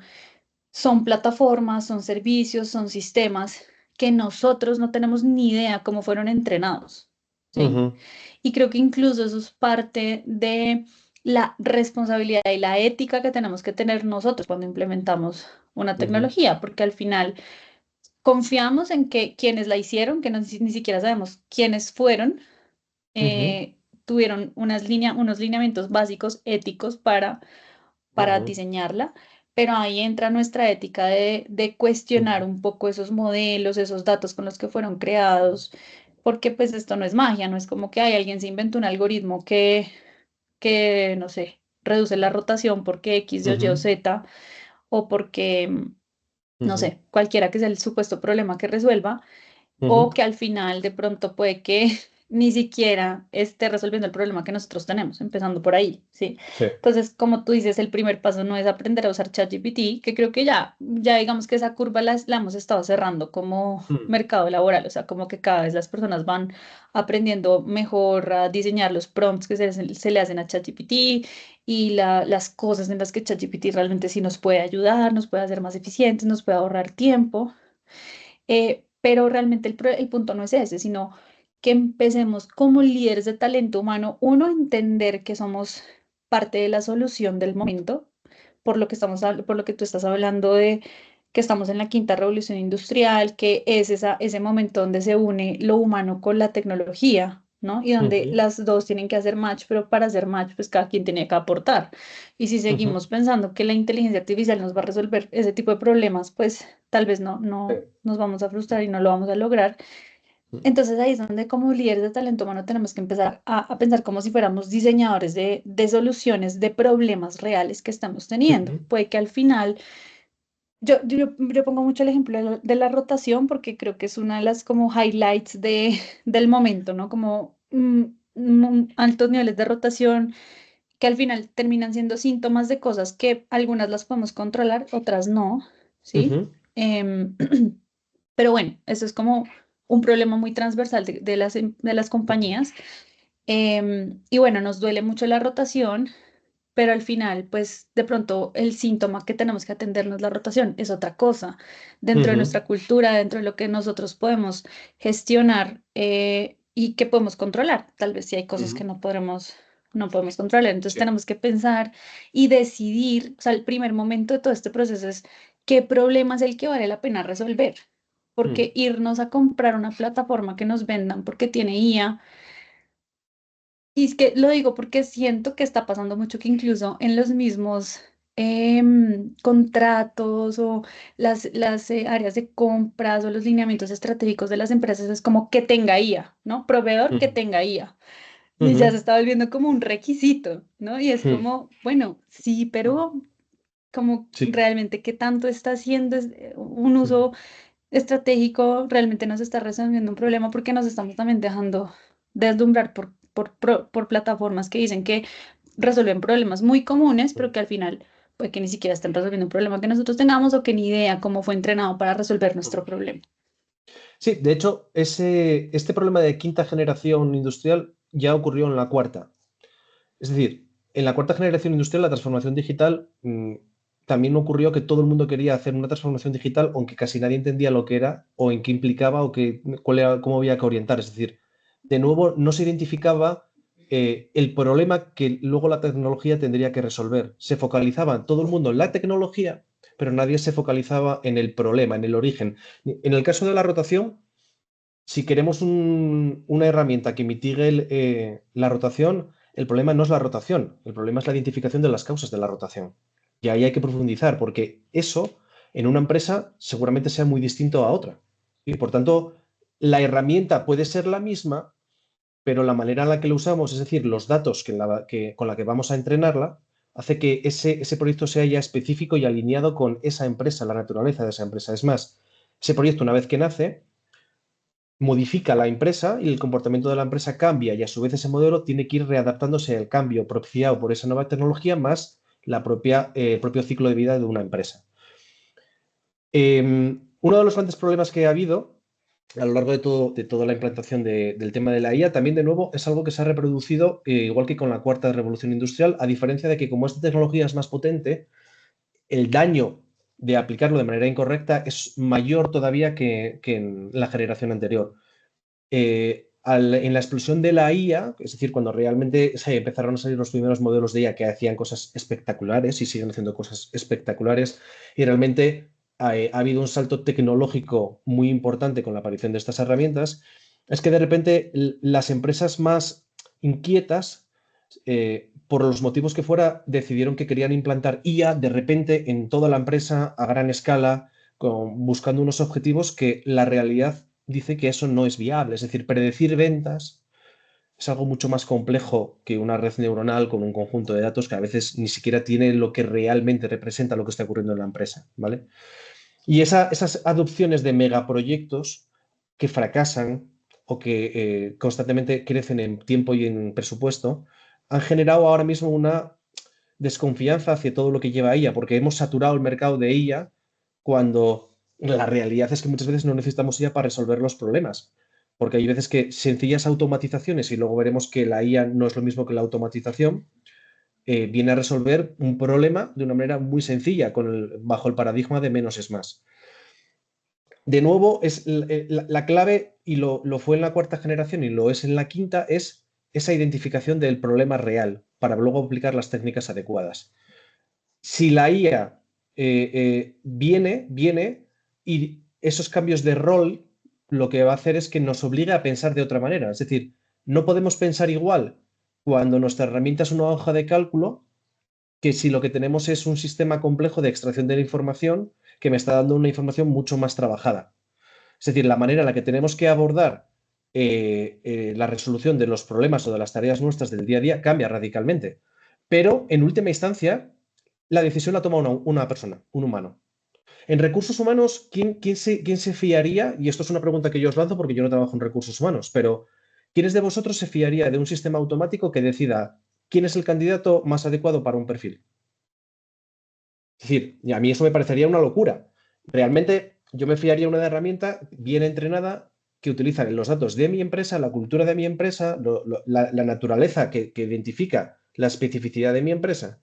son plataformas, son servicios, son sistemas que nosotros no tenemos ni idea cómo fueron entrenados, ¿sí? ujú, Y creo que incluso eso es parte de la responsabilidad y la ética que tenemos que tener nosotros cuando implementamos una ujú, tecnología, porque al final confiamos en que quienes la hicieron, que ni siquiera sabemos quiénes fueron, ujú, tuvieron unos lineamientos básicos éticos para ujú, diseñarla, pero ahí entra nuestra ética de cuestionar ujú, un poco esos modelos, esos datos con los que fueron creados, porque pues esto no es magia, no es como que hay alguien se inventó un algoritmo que no sé, reduce la rotación porque X, Y o ujú, Z, o porque, no ujú, sé, cualquiera que sea el supuesto problema que resuelva o ujú. que al final de pronto puede que ni siquiera esté resolviendo el problema que nosotros tenemos, empezando por ahí, ¿sí? Sí. Entonces, como tú dices, el primer paso no es aprender a usar ChatGPT, que creo que ya digamos que esa curva la hemos estado cerrando como Mm, mercado laboral, o sea, como que cada vez las personas van aprendiendo mejor a diseñar los prompts que se le hacen a ChatGPT y las cosas en las que ChatGPT realmente sí nos puede ayudar, nos puede hacer más eficientes, nos puede ahorrar tiempo. Pero realmente el punto no es ese, sino que empecemos como líderes de talento humano, uno, a entender que somos parte de la solución del momento, por lo que por lo que tú estás hablando de que estamos en la quinta revolución industrial, que es ese momento donde se une lo humano con la tecnología, ¿no? Y donde ujú, las dos tienen que hacer match, pero para hacer match, pues cada quien tiene que aportar. Y si ujú. seguimos pensando que la inteligencia artificial nos va a resolver ese tipo de problemas, pues tal vez Sí. no nos vamos a frustrar y no lo vamos a lograr. Mm, Entonces ahí es donde como líderes de talento humano tenemos que empezar a pensar como si fuéramos diseñadores de soluciones de problemas reales que estamos teniendo. ujú, Puede que al final, yo pongo mucho el ejemplo de la rotación porque creo que es una de las como highlights del momento, ¿no? Como altos niveles de rotación que al final terminan siendo síntomas de cosas que algunas las podemos controlar, otras no, ¿sí? ujú, Em, Pero bueno, eso es como un problema muy transversal de las compañías. Y bueno, nos duele mucho la rotación, pero al final, pues de pronto el síntoma que tenemos que atender no es la rotación, es otra cosa. Dentro de Ujú, nuestra cultura, dentro de lo que nosotros podemos gestionar y que podemos controlar. Tal vez sí hay cosas que ujú. no podemos controlar. Entonces Sí. tenemos que pensar y decidir, o sea, el primer momento de todo este proceso es qué problema es el que vale la pena resolver. Mm, Porque irnos a comprar una plataforma que nos vendan porque tiene IA, y es que lo digo porque siento que está pasando mucho que incluso en los mismos contratos o las áreas de compras o los lineamientos estratégicos de las empresas es como que tenga IA, ¿no? Proveedor que ujú, tenga IA. Y ya se ujú, está volviendo como un requisito, ¿no? Y es ujú. como, bueno, sí, pero como Sí. realmente qué tanto está haciendo un Ujú. uso estratégico, realmente nos está resolviendo un problema porque nos estamos también dejando deslumbrar por plataformas que dicen que resuelven problemas muy comunes, pero que al final puede que ni siquiera estén resolviendo un problema que nosotros tengamos o que ni idea cómo fue entrenado para resolver nuestro problema. Sí, de hecho, este problema de quinta generación industrial ya ocurrió en la cuarta. Es decir, en la cuarta generación industrial, la transformación digital, también ocurrió que todo el mundo quería hacer una transformación digital, aunque casi nadie entendía lo que era o en qué implicaba o cuál era, cómo había que orientar. Es decir, de nuevo, no se identificaba el problema que luego la tecnología tendría que resolver. Se focalizaba todo el mundo en la tecnología, pero nadie se focalizaba en el problema, en el origen. En el caso de la rotación, si queremos una herramienta que mitigue la rotación, el problema no es la rotación, el problema es la identificación de las causas de la rotación. Y ahí hay que profundizar, porque eso en una empresa seguramente sea muy distinto a otra. Y por tanto, la herramienta puede ser la misma, pero la manera en la que lo usamos, es decir, los datos con la que vamos a entrenarla, hace que ese proyecto sea ya específico y alineado con esa empresa, la naturaleza de esa empresa. Es más, ese proyecto, una vez que nace, modifica la empresa y el comportamiento de la empresa cambia y a su vez ese modelo tiene que ir readaptándose al cambio propiciado por esa nueva tecnología más el propio ciclo de vida de una empresa. Uno de los grandes problemas que ha habido a lo largo de toda la implantación del tema de la IA, también de nuevo es algo que se ha reproducido igual que con la cuarta revolución industrial, a diferencia de que como esta tecnología es más potente, el daño de aplicarlo de manera incorrecta es mayor todavía que en la generación anterior. En la explosión de la IA, es decir, cuando realmente se empezaron a salir los primeros modelos de IA que hacían cosas espectaculares y siguen haciendo cosas espectaculares, y realmente ha habido un salto tecnológico muy importante con la aparición de estas herramientas, es que de repente las empresas más inquietas, por los motivos que fuera, decidieron que querían implantar IA de repente en toda la empresa a gran escala, buscando unos objetivos que la realidad dice que eso no es viable. Es decir, predecir ventas es algo mucho más complejo que una red neuronal con un conjunto de datos que a veces ni siquiera tiene lo que realmente representa lo que está ocurriendo en la empresa, ¿vale? Y esas adopciones de megaproyectos que fracasan o que constantemente crecen en tiempo y en presupuesto han generado ahora mismo una desconfianza hacia todo lo que lleva IA, porque hemos saturado el mercado de IA cuando la realidad es que muchas veces no necesitamos IA para resolver los problemas, porque hay veces que sencillas automatizaciones, y luego veremos que la IA no es lo mismo que la automatización, viene a resolver un problema de una manera muy sencilla, bajo el paradigma de menos es más. De nuevo, es la clave, y lo fue en la cuarta generación y lo es en la quinta, es esa identificación del problema real para luego aplicar las técnicas adecuadas. Si la IA viene y esos cambios de rol lo que va a hacer es que nos obliga a pensar de otra manera. Es decir, no podemos pensar igual cuando nuestra herramienta es una hoja de cálculo que si lo que tenemos es un sistema complejo de extracción de la información que me está dando una información mucho más trabajada. Es decir, la manera en la que tenemos que abordar la resolución de los problemas o de las tareas nuestras del día a día cambia radicalmente. Pero en última instancia, la decisión la toma una persona, un humano. En recursos humanos, ¿quién se fiaría? Y esto es una pregunta que yo os lanzo porque yo no trabajo en recursos humanos, pero ¿quiénes de vosotros se fiaría de un sistema automático que decida quién es el candidato más adecuado para un perfil? Es decir, y a mí eso me parecería una locura. Realmente, yo me fiaría en una herramienta bien entrenada que utiliza los datos de mi empresa, la cultura de mi empresa, la naturaleza que identifica la especificidad de mi empresa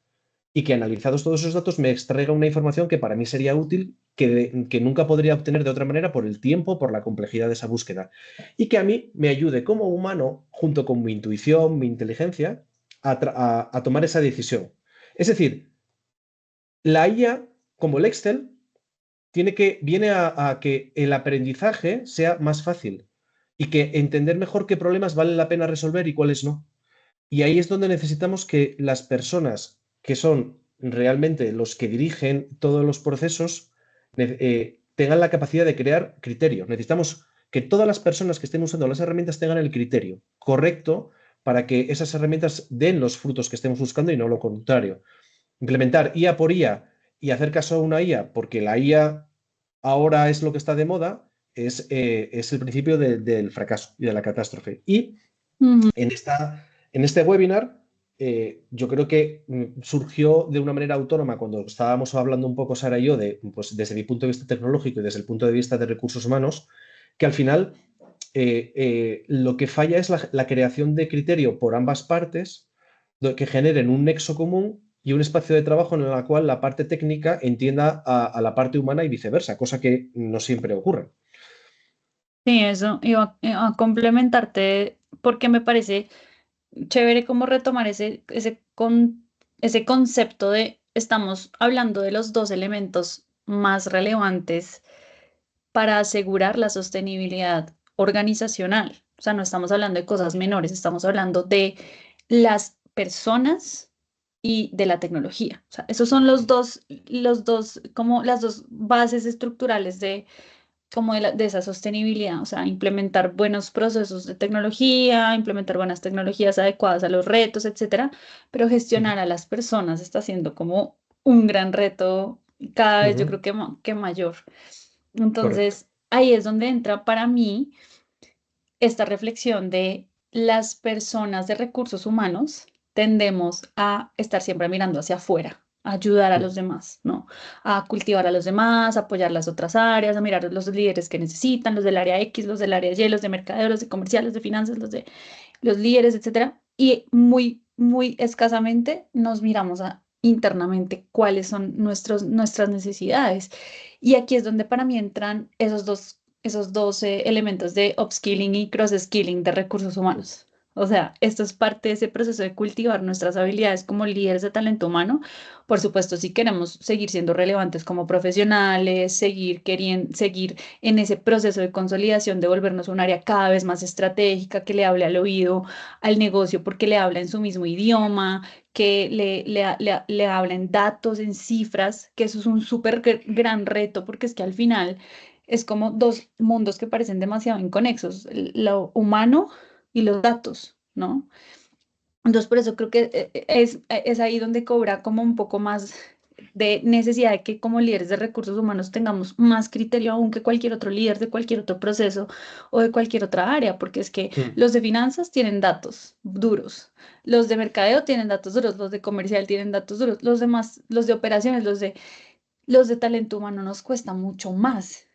y que analizados todos esos datos me extraiga una información que para mí sería útil, que nunca podría obtener de otra manera por el tiempo, por la complejidad de esa búsqueda. Y que a mí me ayude como humano, junto con mi intuición, mi inteligencia, a tomar esa decisión. Es decir, la IA, como el Excel, viene a que el aprendizaje sea más fácil y que entender mejor qué problemas vale la pena resolver y cuáles no. Y ahí es donde necesitamos que las personas que son realmente los que dirigen todos los procesos tengan la capacidad de crear criterios. Necesitamos que todas las personas que estén usando las herramientas tengan el criterio correcto para que esas herramientas den los frutos que estemos buscando y no lo contrario. Implementar IA por IA y hacer caso a una IA porque la IA ahora es lo que está de moda es el principio del fracaso y de la catástrofe. Y Ujú. en este webinar, yo creo que surgió de una manera autónoma cuando estábamos hablando un poco Sara y yo, pues, desde mi punto de vista tecnológico y desde el punto de vista de recursos humanos, que al final lo que falla es la creación de criterio por ambas partes que generen un nexo común y un espacio de trabajo en el cual la parte técnica entienda a la parte humana y viceversa, cosa que no siempre ocurre. Sí, eso iba a complementarte porque me parece chévere como retomar ese concepto de estamos hablando de los dos elementos más relevantes para asegurar la sostenibilidad organizacional. O sea, no estamos hablando de cosas menores, estamos hablando de las personas y de la tecnología. O sea, esos son como las dos bases estructurales como de esa sostenibilidad, o sea, implementar buenos procesos de tecnología, implementar buenas tecnologías adecuadas a los retos, etcétera, pero Ujú, gestionar a las personas está siendo como un gran reto cada vez yo ujú, creo que mayor. correcto. Entonces, ahí es donde entra para mí esta reflexión de las personas de recursos humanos tendemos a estar siempre mirando hacia afuera, a ayudar a Mm, los demás, ¿no? A cultivar a los demás, a apoyar las otras áreas, a mirar los líderes que necesitan, los del área X, los del área Y, los de mercadeo, los de comercial, los de finanzas, los de los líderes, etcétera. Y muy, muy escasamente nos miramos internamente cuáles son nuestras necesidades. Y aquí es donde para mí entran esos dos elementos de upskilling y cross-skilling de recursos humanos. O sea, esto es parte de ese proceso de cultivar nuestras habilidades como líderes de talento humano. Por supuesto, si queremos seguir siendo relevantes como profesionales, seguir en ese proceso de consolidación, de volvernos un área cada vez más estratégica, que le hable al oído al negocio porque le habla en su mismo idioma, que le hablen datos, en cifras, que eso es un súper gran reto porque es que al final es como dos mundos que parecen demasiado inconexos, lo humano y los datos, ¿no? Entonces, por eso creo que es ahí donde cobra como un poco más de necesidad de que como líderes de recursos humanos tengamos más criterio aún que cualquier otro líder de cualquier otro proceso o de cualquier otra área, porque es que mm, los de finanzas tienen datos duros, los de mercadeo tienen datos duros, los de comercial tienen datos duros, los demás, los de operaciones, los de talento humano nos cuesta mucho más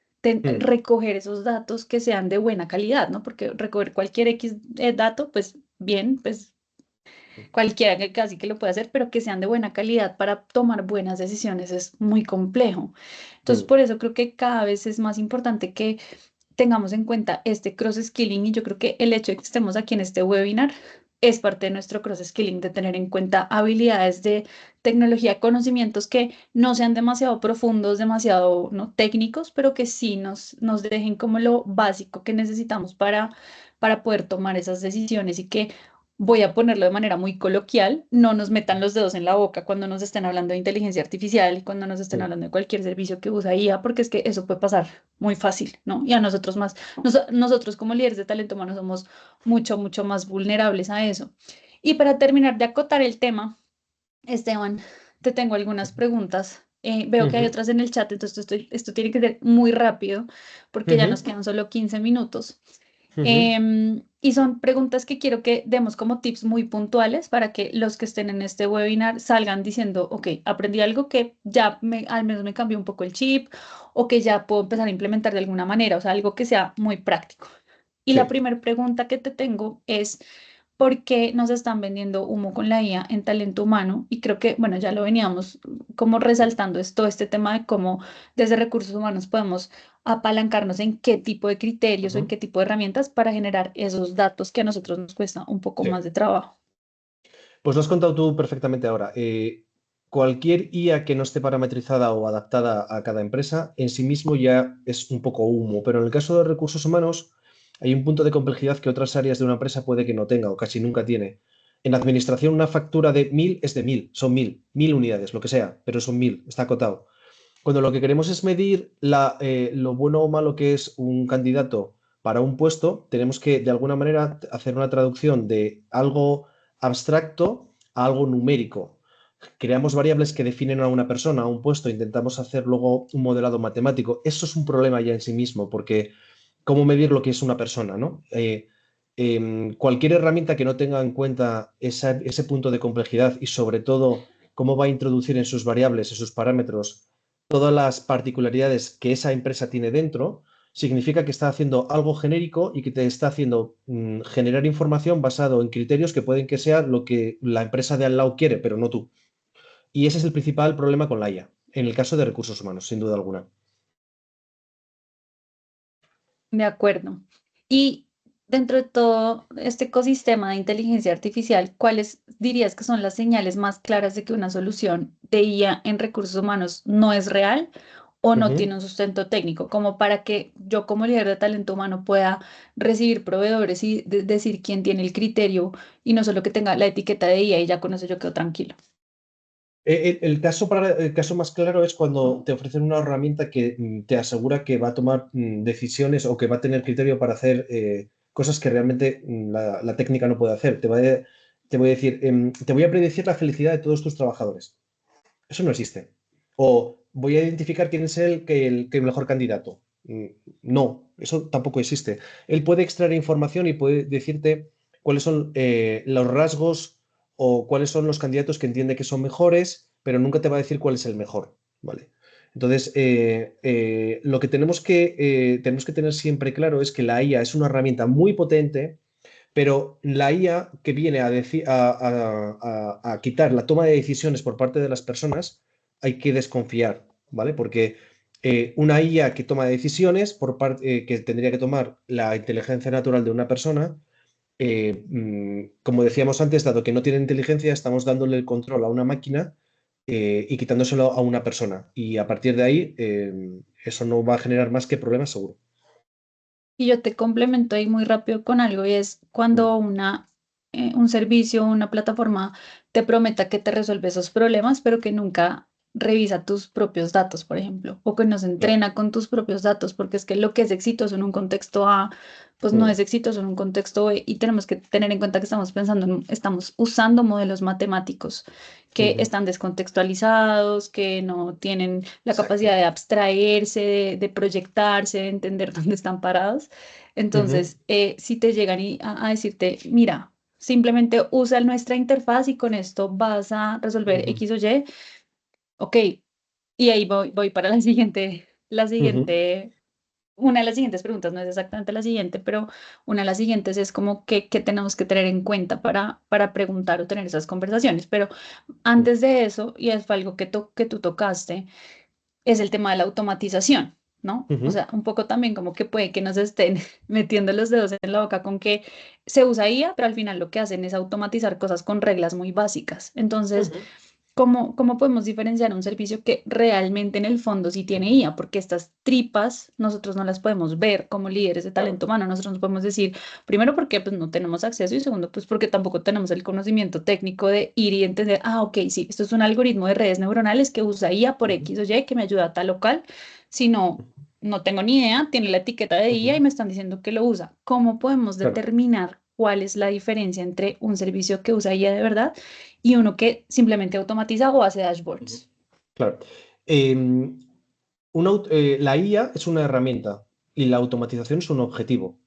mm, recoger esos datos que sean de buena calidad, ¿no? Porque recoger cualquier X dato, pues bien, pues cualquiera que casi que lo pueda hacer, pero que sean de buena calidad para tomar buenas decisiones es muy complejo. Entonces, mm, por eso creo que cada vez es más importante que tengamos en cuenta este cross-skilling y yo creo que el hecho de que estemos aquí en este webinar es parte de nuestro cross-skilling, de tener en cuenta habilidades de tecnología, conocimientos que no sean demasiado profundos, demasiado no técnicos, pero que sí nos dejen como lo básico que necesitamos para poder tomar esas decisiones y que voy a ponerlo de manera muy coloquial, no nos metan los dedos en la boca cuando nos estén hablando de inteligencia artificial y cuando nos estén mm, hablando de cualquier servicio que usa IA, porque es que eso puede pasar muy fácil, ¿no? Y a nosotros más, nosotros como líderes de talento humano somos mucho, mucho más vulnerables a eso. Y para terminar de acotar el tema, Esteban, te tengo algunas preguntas. Veo que hay ujú, otras en el chat, entonces esto tiene que ser muy rápido porque ya nos ujú. quedan solo 15 minutos. Ujú. Y son preguntas que quiero que demos como tips muy puntuales para que los que estén en este webinar salgan diciendo, ok, aprendí algo que ya al menos me cambió un poco el chip o que ya puedo empezar a implementar de alguna manera, o sea, algo que sea muy práctico. Y la Sí. primera pregunta que te tengo es, ¿por qué nos están vendiendo humo con la IA en talento humano? Y creo que, bueno, ya lo veníamos como resaltando, es todo este tema de cómo desde recursos humanos podemos apalancarnos en qué tipo de criterios o en Ujú. qué tipo de herramientas para generar esos datos que a nosotros nos cuesta un poco Sí. más de trabajo. Pues lo has contado tú perfectamente ahora. Cualquier IA que no esté parametrizada o adaptada a cada empresa en sí mismo ya es un poco humo, pero en el caso de recursos humanos hay un punto de complejidad que otras áreas de una empresa puede que no tenga o casi nunca tiene. En administración una factura de 1000 es de 1000, son 1000 unidades, lo que sea, pero son 1000, está acotado. Cuando lo que queremos es medir lo bueno o malo que es un candidato para un puesto, tenemos que de alguna manera hacer una traducción de algo abstracto a algo numérico. Creamos variables que definen a una persona, a un puesto, intentamos hacer luego un modelado matemático. Eso es un problema ya en sí mismo, porque ¿cómo medir lo que es una persona, ¿no? Cualquier herramienta que no tenga en cuenta ese punto de complejidad y sobre todo cómo va a introducir en sus variables, en sus parámetros, todas las particularidades que esa empresa tiene dentro, significa que está haciendo algo genérico y que te está haciendo generar información basado en criterios que pueden que sea lo que la empresa de al lado quiere, pero no tú. Y ese es el principal problema con la IA, en el caso de recursos humanos, sin duda alguna. De acuerdo. Y dentro de todo este ecosistema de inteligencia artificial, ¿cuáles dirías que son las señales más claras de que una solución de IA en recursos humanos no es real o no Ujú. tiene un sustento técnico? Como para que yo como líder de talento humano pueda recibir proveedores y decir quién tiene el criterio y no solo que tenga la etiqueta de IA y ya con eso yo quedo tranquilo. El caso más claro es cuando te ofrecen una herramienta que te asegura que va a tomar decisiones o que va a tener criterio para hacer cosas que realmente la técnica no puede hacer. Te voy a decir, te voy a predecir la felicidad de todos tus trabajadores. Eso no existe. O voy a identificar quién es el mejor candidato. No, eso tampoco existe. Él puede extraer información y puede decirte cuáles son los rasgos o cuáles son los candidatos que entiende que son mejores, pero nunca te va a decir cuál es el mejor, ¿vale? Entonces, lo que tenemos que tener siempre claro es que la IA es una herramienta muy potente, pero la IA que viene a quitar la toma de decisiones por parte de las personas, hay que desconfiar, ¿vale? Porque una IA que toma decisiones que tendría que tomar la inteligencia natural de una persona, como decíamos antes, dado que no tiene inteligencia, estamos dándole el control a una máquina y quitándoselo a una persona. Y a partir de ahí, eso no va a generar más que problemas, seguro. Y yo te complemento ahí muy rápido con algo y es Mm. cuando un servicio, una plataforma te prometa que te resuelve esos problemas, pero que nunca revisa tus propios datos, por ejemplo, o que no se Claro. entrena con tus propios datos, porque es que lo que es exitoso en un contexto A, pues no Mm. es exitoso en un contexto B, y tenemos que tener en cuenta que estamos pensando, estamos usando modelos matemáticos que Ujú. están descontextualizados, que no tienen la capacidad Exacto. de abstraerse, de proyectarse, de entender dónde están parados. Ujú. Entonces, si te llegan a decirte, mira, simplemente usa nuestra interfaz y con esto vas a resolver Ujú. X o Y, ok, y ahí voy para la Ujú. siguiente, una de las siguientes preguntas, no es exactamente la siguiente, pero una de las siguientes es como qué tenemos que tener en cuenta para preguntar o tener esas conversaciones. Pero antes de eso, y es algo que tú tocaste, es el tema de la automatización, ¿no? O Ujú. sea, un poco también como que puede que nos estén metiendo los dedos en la boca con que se usa IA, pero al final lo que hacen es automatizar cosas con reglas muy básicas. Entonces, Ujú. ¿cómo podemos diferenciar un servicio que realmente en el fondo sí tiene IA? Porque estas tripas nosotros no las podemos ver como líderes de Claro. talento humano. Nosotros nos podemos decir, primero porque pues, no tenemos acceso y segundo pues porque tampoco tenemos el conocimiento técnico de ir y entender, ah, ok, sí, esto es un algoritmo de redes neuronales que usa IA por Ujú. X o Y que me ayuda a tal local. Si no, no tengo ni idea, tiene la etiqueta de IA y Ujú. me están diciendo que lo usa. ¿Cómo podemos Claro, determinar cuál es la diferencia entre un servicio que usa IA de verdad y uno que simplemente automatiza o hace ujú, dashboards? claro. Em, la IA es una herramienta y la automatización es un objetivo.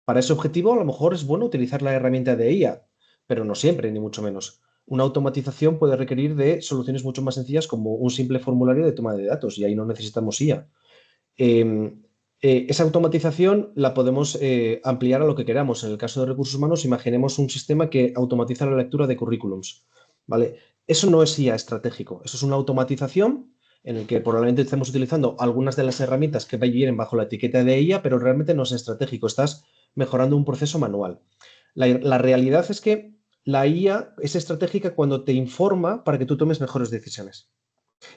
Para ese objetivo, a lo mejor es bueno utilizar la herramienta de IA, pero no siempre, ni mucho menos. Una automatización puede requerir de soluciones mucho más sencillas como un simple formulario de toma de datos y ahí no necesitamos IA. Eh, Esa automatización la podemos ampliar a lo que queramos. En el caso de recursos humanos, imaginemos un sistema que automatiza la lectura de currículums, ¿vale? Eso no es IA estratégico, eso es una automatización en el que probablemente estemos utilizando algunas de las herramientas que vienen bajo la etiqueta de IA, pero realmente no es estratégico, estás mejorando un proceso manual. La realidad es que la IA es estratégica cuando te informa para que tú tomes mejores decisiones.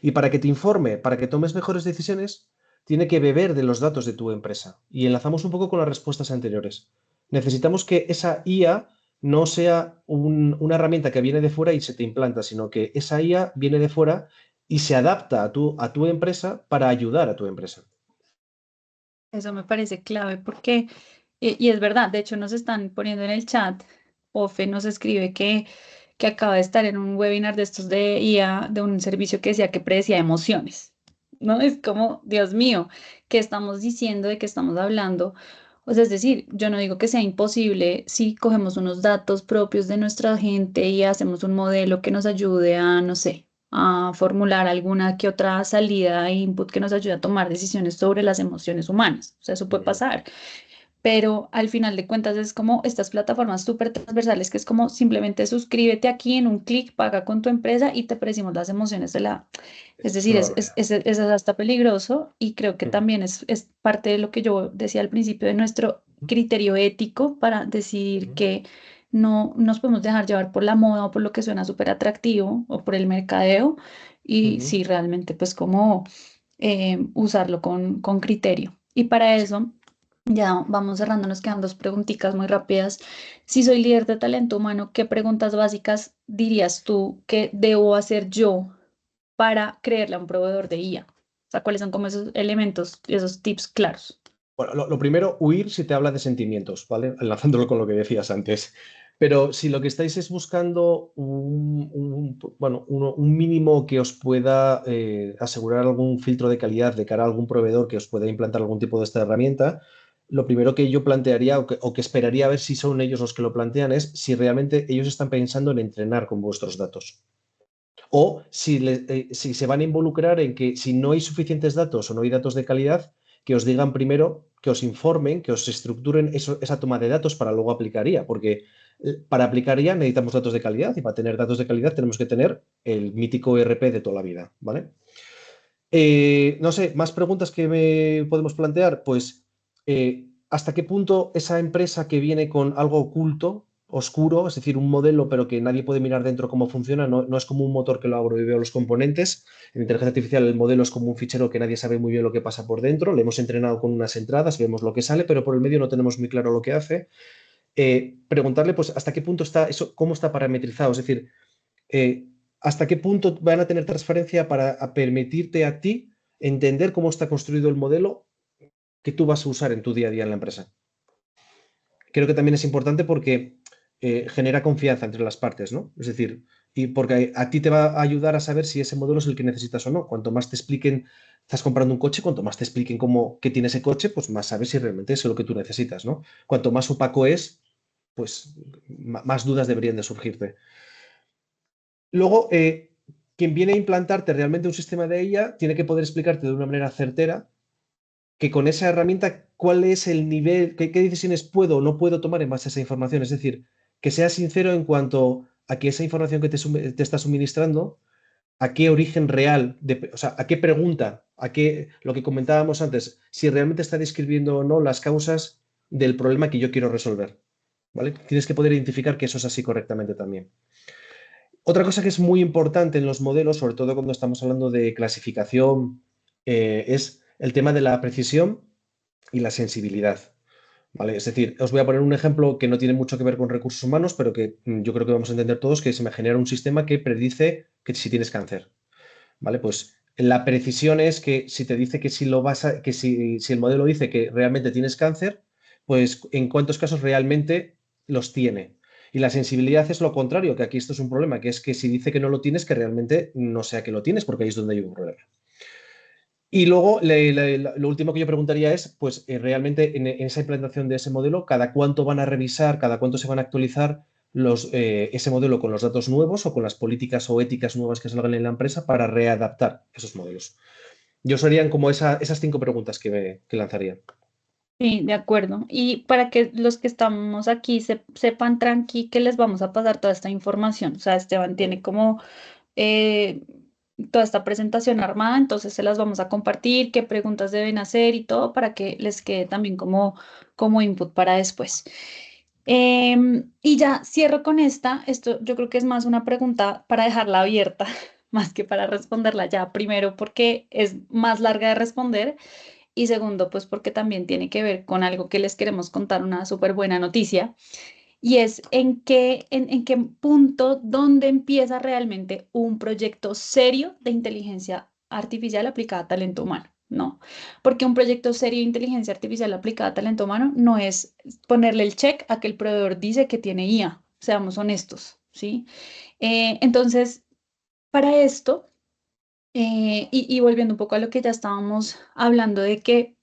Y para que te informe, para que tomes mejores decisiones, tiene que beber de los datos de tu empresa. Y enlazamos un poco con las respuestas anteriores. Necesitamos que esa IA no sea una herramienta que viene de fuera y se te implanta, sino que esa IA viene de fuera y se adapta a tu empresa para ayudar a tu empresa. Eso me parece clave porque, y es verdad, de hecho nos están poniendo en el chat, Ofe nos escribe que acaba de estar en un webinar de estos de IA, de un servicio que decía que predecía emociones, ¿no? Es como, Dios mío, ¿qué estamos diciendo? ¿De qué estamos hablando? O sea, es decir, yo no digo que sea imposible si cogemos unos datos propios de nuestra gente y hacemos un modelo que nos ayude a, no sé, a formular alguna que otra salida e input que nos ayude a tomar decisiones sobre las emociones humanas. O sea, eso puede Ujú, pasar. Pero al final de cuentas es como estas plataformas súper transversales que es como simplemente suscríbete aquí en un clic, paga con tu empresa y te predecimos las emociones de la... Es es decir, una barbaridad. es hasta peligroso y creo que Ujú, también es parte de lo que yo decía al principio de nuestro criterio ético para decidir ujú, que no nos podemos dejar llevar por la moda o por lo que suena súper atractivo o por el mercadeo y ujú. sí, realmente pues como usarlo con criterio. Y para Sí. eso... Ya vamos cerrando, nos quedan dos preguntitas muy rápidas. Si soy líder de talento humano, ¿qué preguntas básicas dirías tú que debo hacer yo para creerle a un proveedor de IA? O sea, ¿cuáles son como esos elementos, esos tips claros? Bueno, lo primero, huir si te habla de sentimientos, ¿vale? Enlazándolo con lo que decías antes. Pero si lo que estáis es buscando bueno, un mínimo que os pueda asegurar algún filtro de calidad de cara a algún proveedor que os pueda implantar algún tipo de esta herramienta, lo primero que yo plantearía o que esperaría a ver si son ellos los que lo plantean es si realmente ellos están pensando en entrenar con vuestros datos. O si se van a involucrar en que si no hay suficientes datos o no hay datos de calidad, que os digan primero, que os informen, que os estructuren esa toma de datos para luego aplicar IA, porque para aplicar IA necesitamos datos de calidad y para tener datos de calidad tenemos que tener el mítico ERP de toda la vida, ¿vale? No sé, más preguntas que me podemos plantear, pues ¿hasta qué punto esa empresa que viene con algo oculto, oscuro, es decir, un modelo pero que nadie puede mirar dentro cómo funciona, no es como un motor que lo abro y veo los componentes, en inteligencia artificial el modelo es como un fichero que nadie sabe muy bien lo que pasa por dentro, le hemos entrenado con unas entradas, vemos lo que sale, pero por el medio no tenemos muy claro lo que hace. Preguntarle pues hasta qué punto está eso, cómo está parametrizado, es decir, eh, hasta qué punto van a tener transferencia para permitirte a ti entender cómo está construido el modelo que tú vas a usar en tu día a día en la empresa. Creo que también es importante porque genera confianza entre las partes, ¿no? Es decir, y porque a ti te va a ayudar a saber si ese modelo es el que necesitas o no. Cuanto más te expliquen, estás comprando un coche, cuanto más te expliquen cómo qué tiene ese coche, pues más sabes si realmente es lo que tú necesitas, ¿no? Cuanto más opaco es, pues más dudas deberían de surgirte. Luego, quien viene a implantarte realmente un sistema de IA tiene que poder explicarte de una manera certera que con esa herramienta cuál es el nivel, qué decisiones puedo o no puedo tomar en base a esa información. Es decir, que sea sincero en cuanto a que esa información que te está suministrando, a qué origen real, o sea, a qué pregunta, a qué, lo que comentábamos antes, si realmente está describiendo o no las causas del problema que yo quiero resolver. ¿Vale? Tienes que poder identificar que eso es así correctamente también. Otra cosa que es muy importante en los modelos, sobre todo cuando estamos hablando de clasificación, es el tema de la precisión y la sensibilidad. ¿Vale? Es decir, os voy a poner un ejemplo que no tiene mucho que ver con recursos humanos, pero que yo creo que vamos a entender todos, que se me genera un sistema que predice que si tienes cáncer. ¿Vale? Pues la precisión es que si te dice que si lo vas a, que si el modelo dice que realmente tienes cáncer, pues en cuántos casos realmente los tiene. Y la sensibilidad es lo contrario, que aquí esto es un problema, que es que si dice que no lo tienes, que realmente no sea que lo tienes, porque ahí es donde hay un problema. Y luego, lo último que yo preguntaría es, pues, realmente en esa implantación de ese modelo, ¿cada cuánto van a revisar, cada cuánto se van a actualizar ese modelo con los datos nuevos o con las políticas o éticas nuevas que salgan en la empresa para readaptar esos modelos? Yo serían como esas 5 preguntas que lanzaría. Sí, de acuerdo. Y para que los que estamos aquí sepan tranqui que les vamos a pasar toda esta información. O sea, Esteban tiene como eh, toda esta presentación armada, entonces se las vamos a compartir, qué preguntas deben hacer y todo para que les quede también como input para después. Y ya cierro con esta. Esto yo creo que es más una pregunta para dejarla abierta, más que para responderla ya. Primero, porque es más larga de responder. Y segundo, pues porque también tiene que ver con algo que les queremos contar, una súper buena noticia. Y es en qué punto, dónde empieza realmente un proyecto serio de inteligencia artificial aplicada a talento humano, ¿no? Porque un proyecto serio de inteligencia artificial aplicada a talento humano no es ponerle el check a que el proveedor dice que tiene IA, seamos honestos, ¿sí? Entonces, para esto, y volviendo un poco a lo que ya estábamos hablando de que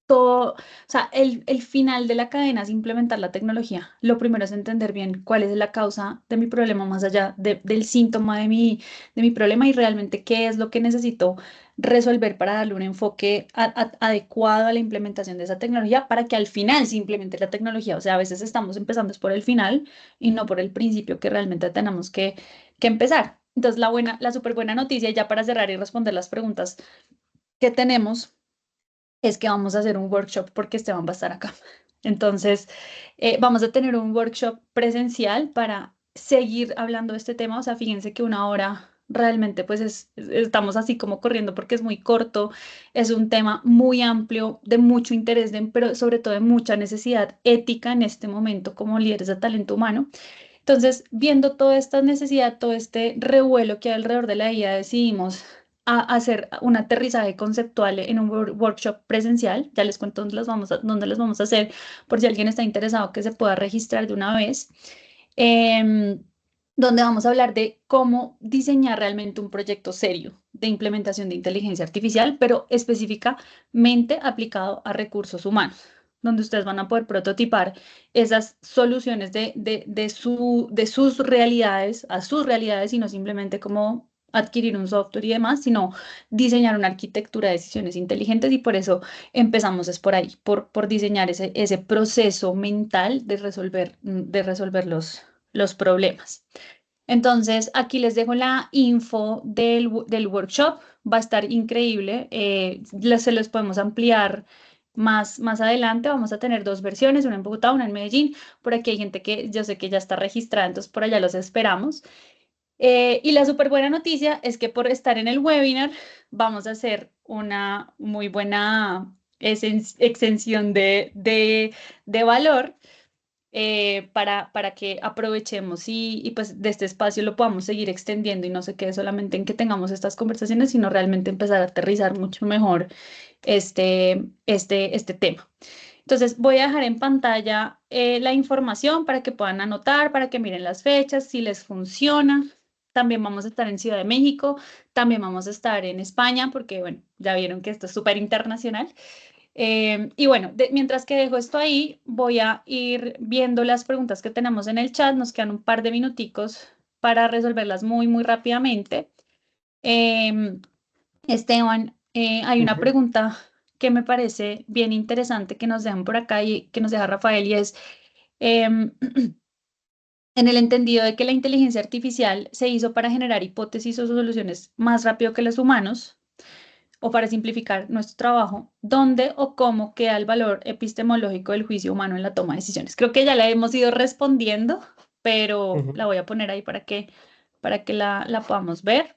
todo, o sea, el final de la cadena es implementar la tecnología. Lo primero es entender bien cuál es la causa de mi problema más allá del síntoma de mi problema y realmente qué es lo que necesito resolver para darle un enfoque adecuado a la implementación de esa tecnología para que al final se implemente la tecnología. O sea, a veces estamos empezando es por el final y no por el principio que realmente tenemos que empezar. Entonces, la súper buena noticia, y ya para cerrar y responder las preguntas que tenemos es que vamos a hacer un workshop porque Esteban va a estar acá. Entonces, vamos a tener un workshop presencial para seguir hablando de este tema. O sea, fíjense que una hora realmente pues estamos así como corriendo porque es muy corto, es un tema muy amplio, de mucho interés, pero sobre todo de mucha necesidad ética en este momento como líderes de talento humano. Entonces, viendo toda esta necesidad, todo este revuelo que hay alrededor de la IA, decidimos hacer un aterrizaje conceptual en un workshop presencial. Ya les cuento dónde los vamos a hacer, por si alguien está interesado que se pueda registrar de una vez. Em, Donde vamos a hablar de cómo diseñar realmente un proyecto serio de implementación de inteligencia artificial, pero específicamente aplicado a recursos humanos, donde ustedes van a poder prototipar esas soluciones de sus realidades a sus realidades y no simplemente como adquirir un software y demás, sino diseñar una arquitectura de decisiones inteligentes y por eso empezamos es por ahí, por diseñar ese proceso mental de resolver los problemas. Entonces, aquí les dejo la info del workshop. Va a estar increíble. Se los podemos ampliar más adelante. Vamos a tener dos versiones, una en Bogotá, una en Medellín. Por aquí hay gente que yo sé que ya está registrada, entonces por allá los esperamos. Y la súper buena noticia es que por estar en el webinar vamos a hacer una muy buena extensión de valor para que aprovechemos pues de este espacio lo podamos seguir extendiendo y no se quede solamente en que tengamos estas conversaciones, sino realmente empezar a aterrizar mucho mejor este tema. Entonces voy a dejar en pantalla la información para que puedan anotar, para que miren las fechas, si les funciona. También vamos a estar en Ciudad de México, también vamos a estar en España, porque bueno, ya vieron que esto es súper internacional. Y bueno, mientras que dejo esto ahí, voy a ir viendo las preguntas que tenemos en el chat. Nos quedan un par de minuticos para resolverlas muy, muy rápidamente. Em, Esteban, hay una Ujú. pregunta que me parece bien interesante que nos dejan por acá y que nos deja Rafael y es, em, en el entendido de que la inteligencia artificial se hizo para generar hipótesis o soluciones más rápido que los humanos o para simplificar nuestro trabajo, ¿dónde o cómo queda el valor epistemológico del juicio humano en la toma de decisiones? Creo que ya la hemos ido respondiendo, pero Ujú. la voy a poner ahí para que la podamos ver.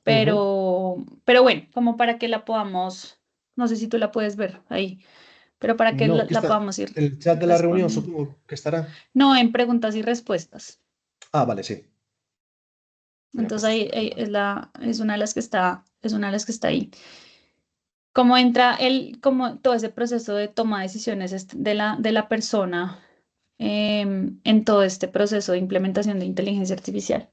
Ujú. Pero bueno, como para que la podamos, no sé si tú la puedes ver ahí, pero para que No, la, ¿qué la está? podamos ir El chat de la reunión, respondiendo. supongo que estará. No, en preguntas y respuestas. Ah, vale, sí. Venga, Entonces pues ahí es una de las que está ahí. Cómo entra como todo ese proceso de toma de decisiones de la persona en todo este proceso de implementación de inteligencia artificial.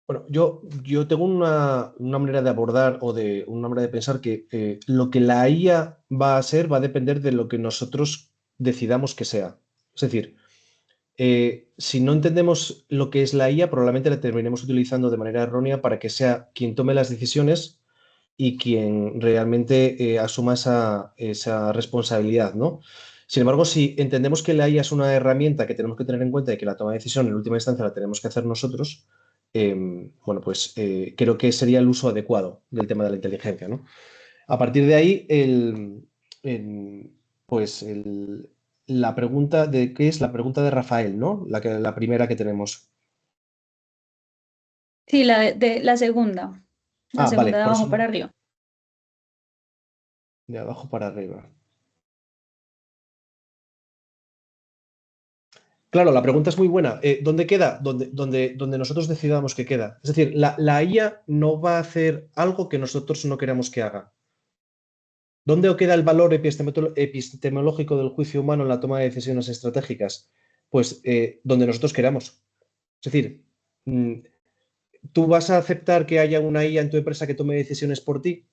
Bueno, yo tengo una manera de abordar o de una manera de pensar que lo que la IA va a ser va a depender de lo que nosotros decidamos que sea. Es decir, si no entendemos lo que es la IA, probablemente la terminemos utilizando de manera errónea para que sea quien tome las decisiones y quien realmente asuma esa responsabilidad, ¿no? Sin embargo, si entendemos que la IA es una herramienta que tenemos que tener en cuenta y que la toma de decisión en última instancia la tenemos que hacer nosotros, bueno, pues creo que sería el uso adecuado del tema de la inteligencia, ¿no? A partir de ahí, pues la pregunta de qué es la pregunta de Rafael, ¿no? La primera que tenemos. Sí, la segunda. La Ah, vale, segunda de por abajo para eso arriba. de abajo para arriba. Claro, la pregunta es muy buena. ¿Dónde queda? Donde nosotros decidamos que queda. Es decir, la IA no va a hacer algo que nosotros no queramos que haga. ¿Dónde queda el valor epistemológico del juicio humano en la toma de decisiones estratégicas? Pues donde nosotros queramos. Es decir, mm, ¿tú vas a aceptar que haya una IA en tu empresa que tome decisiones por ti?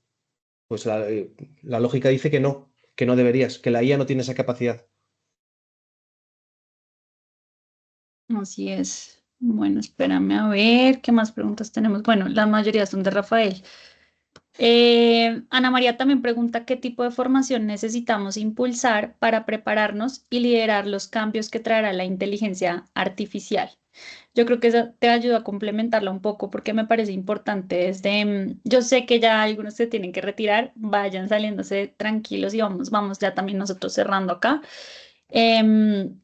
Pues la lógica dice que no deberías, que la IA no tiene esa capacidad. Así es. Bueno, espérame a ver qué más preguntas tenemos. Bueno, la mayoría son de Rafael. Ana María también pregunta qué tipo de formación necesitamos impulsar para prepararnos y liderar los cambios que traerá la inteligencia artificial. Yo creo que eso te ayuda a complementarla un poco porque me parece importante yo sé que ya algunos se tienen que retirar, vayan saliéndose tranquilos y vamos ya también nosotros cerrando acá. Em,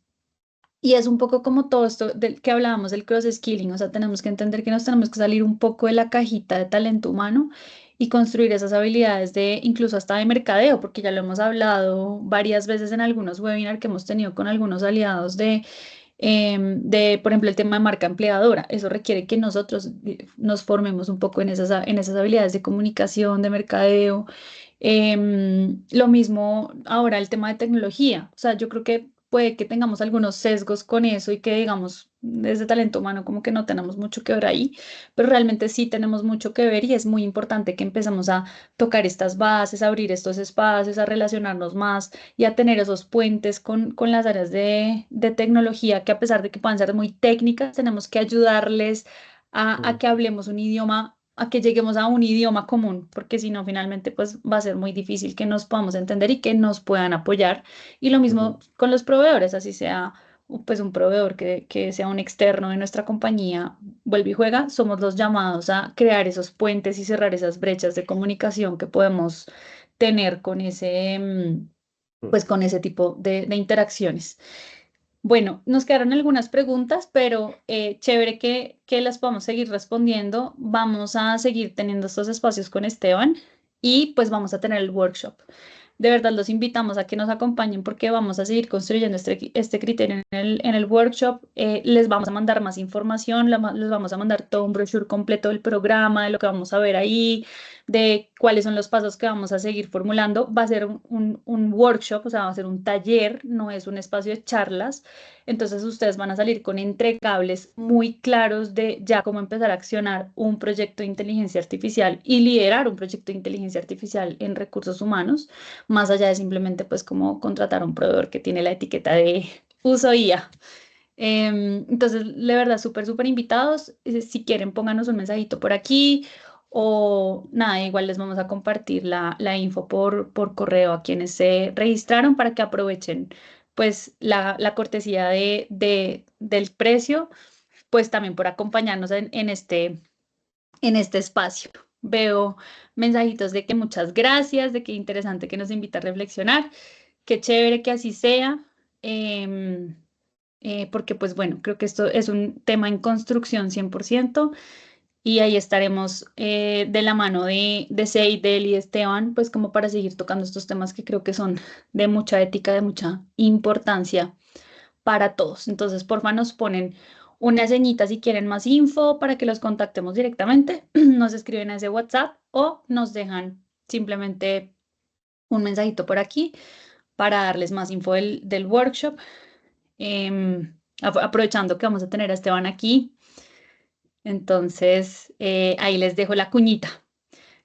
y es un poco como todo esto del que hablábamos del cross-skilling, o sea, tenemos que entender que nos tenemos que salir un poco de la cajita de talento humano y construir esas habilidades de incluso hasta de mercadeo, porque ya lo hemos hablado varias veces en algunos webinars que hemos tenido con algunos aliados por ejemplo, el tema de marca empleadora. Eso requiere que nosotros nos formemos un poco en esas habilidades de comunicación, de mercadeo. Lo mismo ahora el tema de tecnología. O sea, yo creo que puede que tengamos algunos sesgos con eso y que digamos, desde talento humano como que no tenemos mucho que ver ahí, pero realmente sí tenemos mucho que ver y es muy importante que empezamos a tocar estas bases, a abrir estos espacios, a relacionarnos más y a tener esos puentes con las áreas de tecnología que a pesar de que puedan ser muy técnicas, tenemos que ayudarles a Mm, que hablemos un idioma, a que lleguemos a un idioma común, porque si no, finalmente, pues va a ser muy difícil que nos podamos entender y que nos puedan apoyar. Y lo mismo ujú, con los proveedores, así sea pues un proveedor que sea un externo de nuestra compañía, vuelve y juega, somos los llamados a crear esos puentes y cerrar esas brechas de comunicación que podemos tener con mm. pues con ese tipo de interacciones. Bueno, nos quedaron algunas preguntas, pero chévere que las podamos seguir respondiendo. Vamos a seguir teniendo estos espacios con Esteban y pues vamos a tener el workshop. De verdad los invitamos a que nos acompañen porque vamos a seguir construyendo este criterio en el workshop. Les vamos a mandar más información, les vamos a mandar todo un brochure completo del programa, de lo que vamos a ver ahí, de cuáles son los pasos que vamos a seguir formulando. Va a ser un workshop, o sea, va a ser un taller, no es un espacio de charlas. Entonces ustedes van a salir con entregables muy claros de ya cómo empezar a accionar un proyecto de inteligencia artificial y liderar un proyecto de inteligencia artificial en recursos humanos, más allá de simplemente pues como contratar a un proveedor que tiene la etiqueta de uso IA. Entonces, de verdad, súper invitados. Si quieren, pónganos un mensajito por aquí o nada, igual les vamos a compartir la info por correo a quienes se registraron para que aprovechen pues la cortesía del precio, pues también por acompañarnos en este espacio. Veo mensajitos de que muchas gracias, de que interesante que nos invita a reflexionar, qué chévere que así sea. em, Porque pues bueno, creo que esto es un tema en construcción 100% y ahí estaremos de la mano de Seidel y Esteban, pues como para seguir tocando estos temas que creo que son de mucha ética, de mucha importancia para todos. Entonces, porfa, nos ponen una ceñita si quieren más info para que los contactemos directamente, nos escriben a ese WhatsApp o nos dejan simplemente un mensajito por aquí para darles más info del workshop. Aprovechando que vamos a tener a Esteban aquí, Entonces, ahí les dejo la cuñita.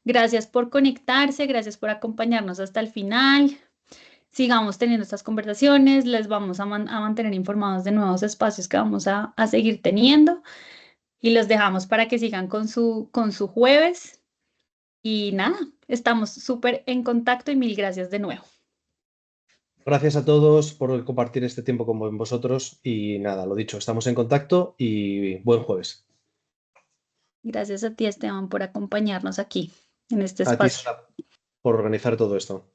Gracias por conectarse, gracias por acompañarnos hasta el final. Sigamos teniendo estas conversaciones, les vamos a mantener informados de nuevos espacios que vamos a seguir teniendo y los dejamos para que sigan con su jueves. Y nada, estamos súper en contacto y mil gracias de nuevo. Gracias a todos por compartir este tiempo con vosotros y nada, lo dicho, estamos en contacto y buen jueves. Gracias a ti, Esteban, por acompañarnos aquí en este A ti, espacio. Sara, por organizar todo esto.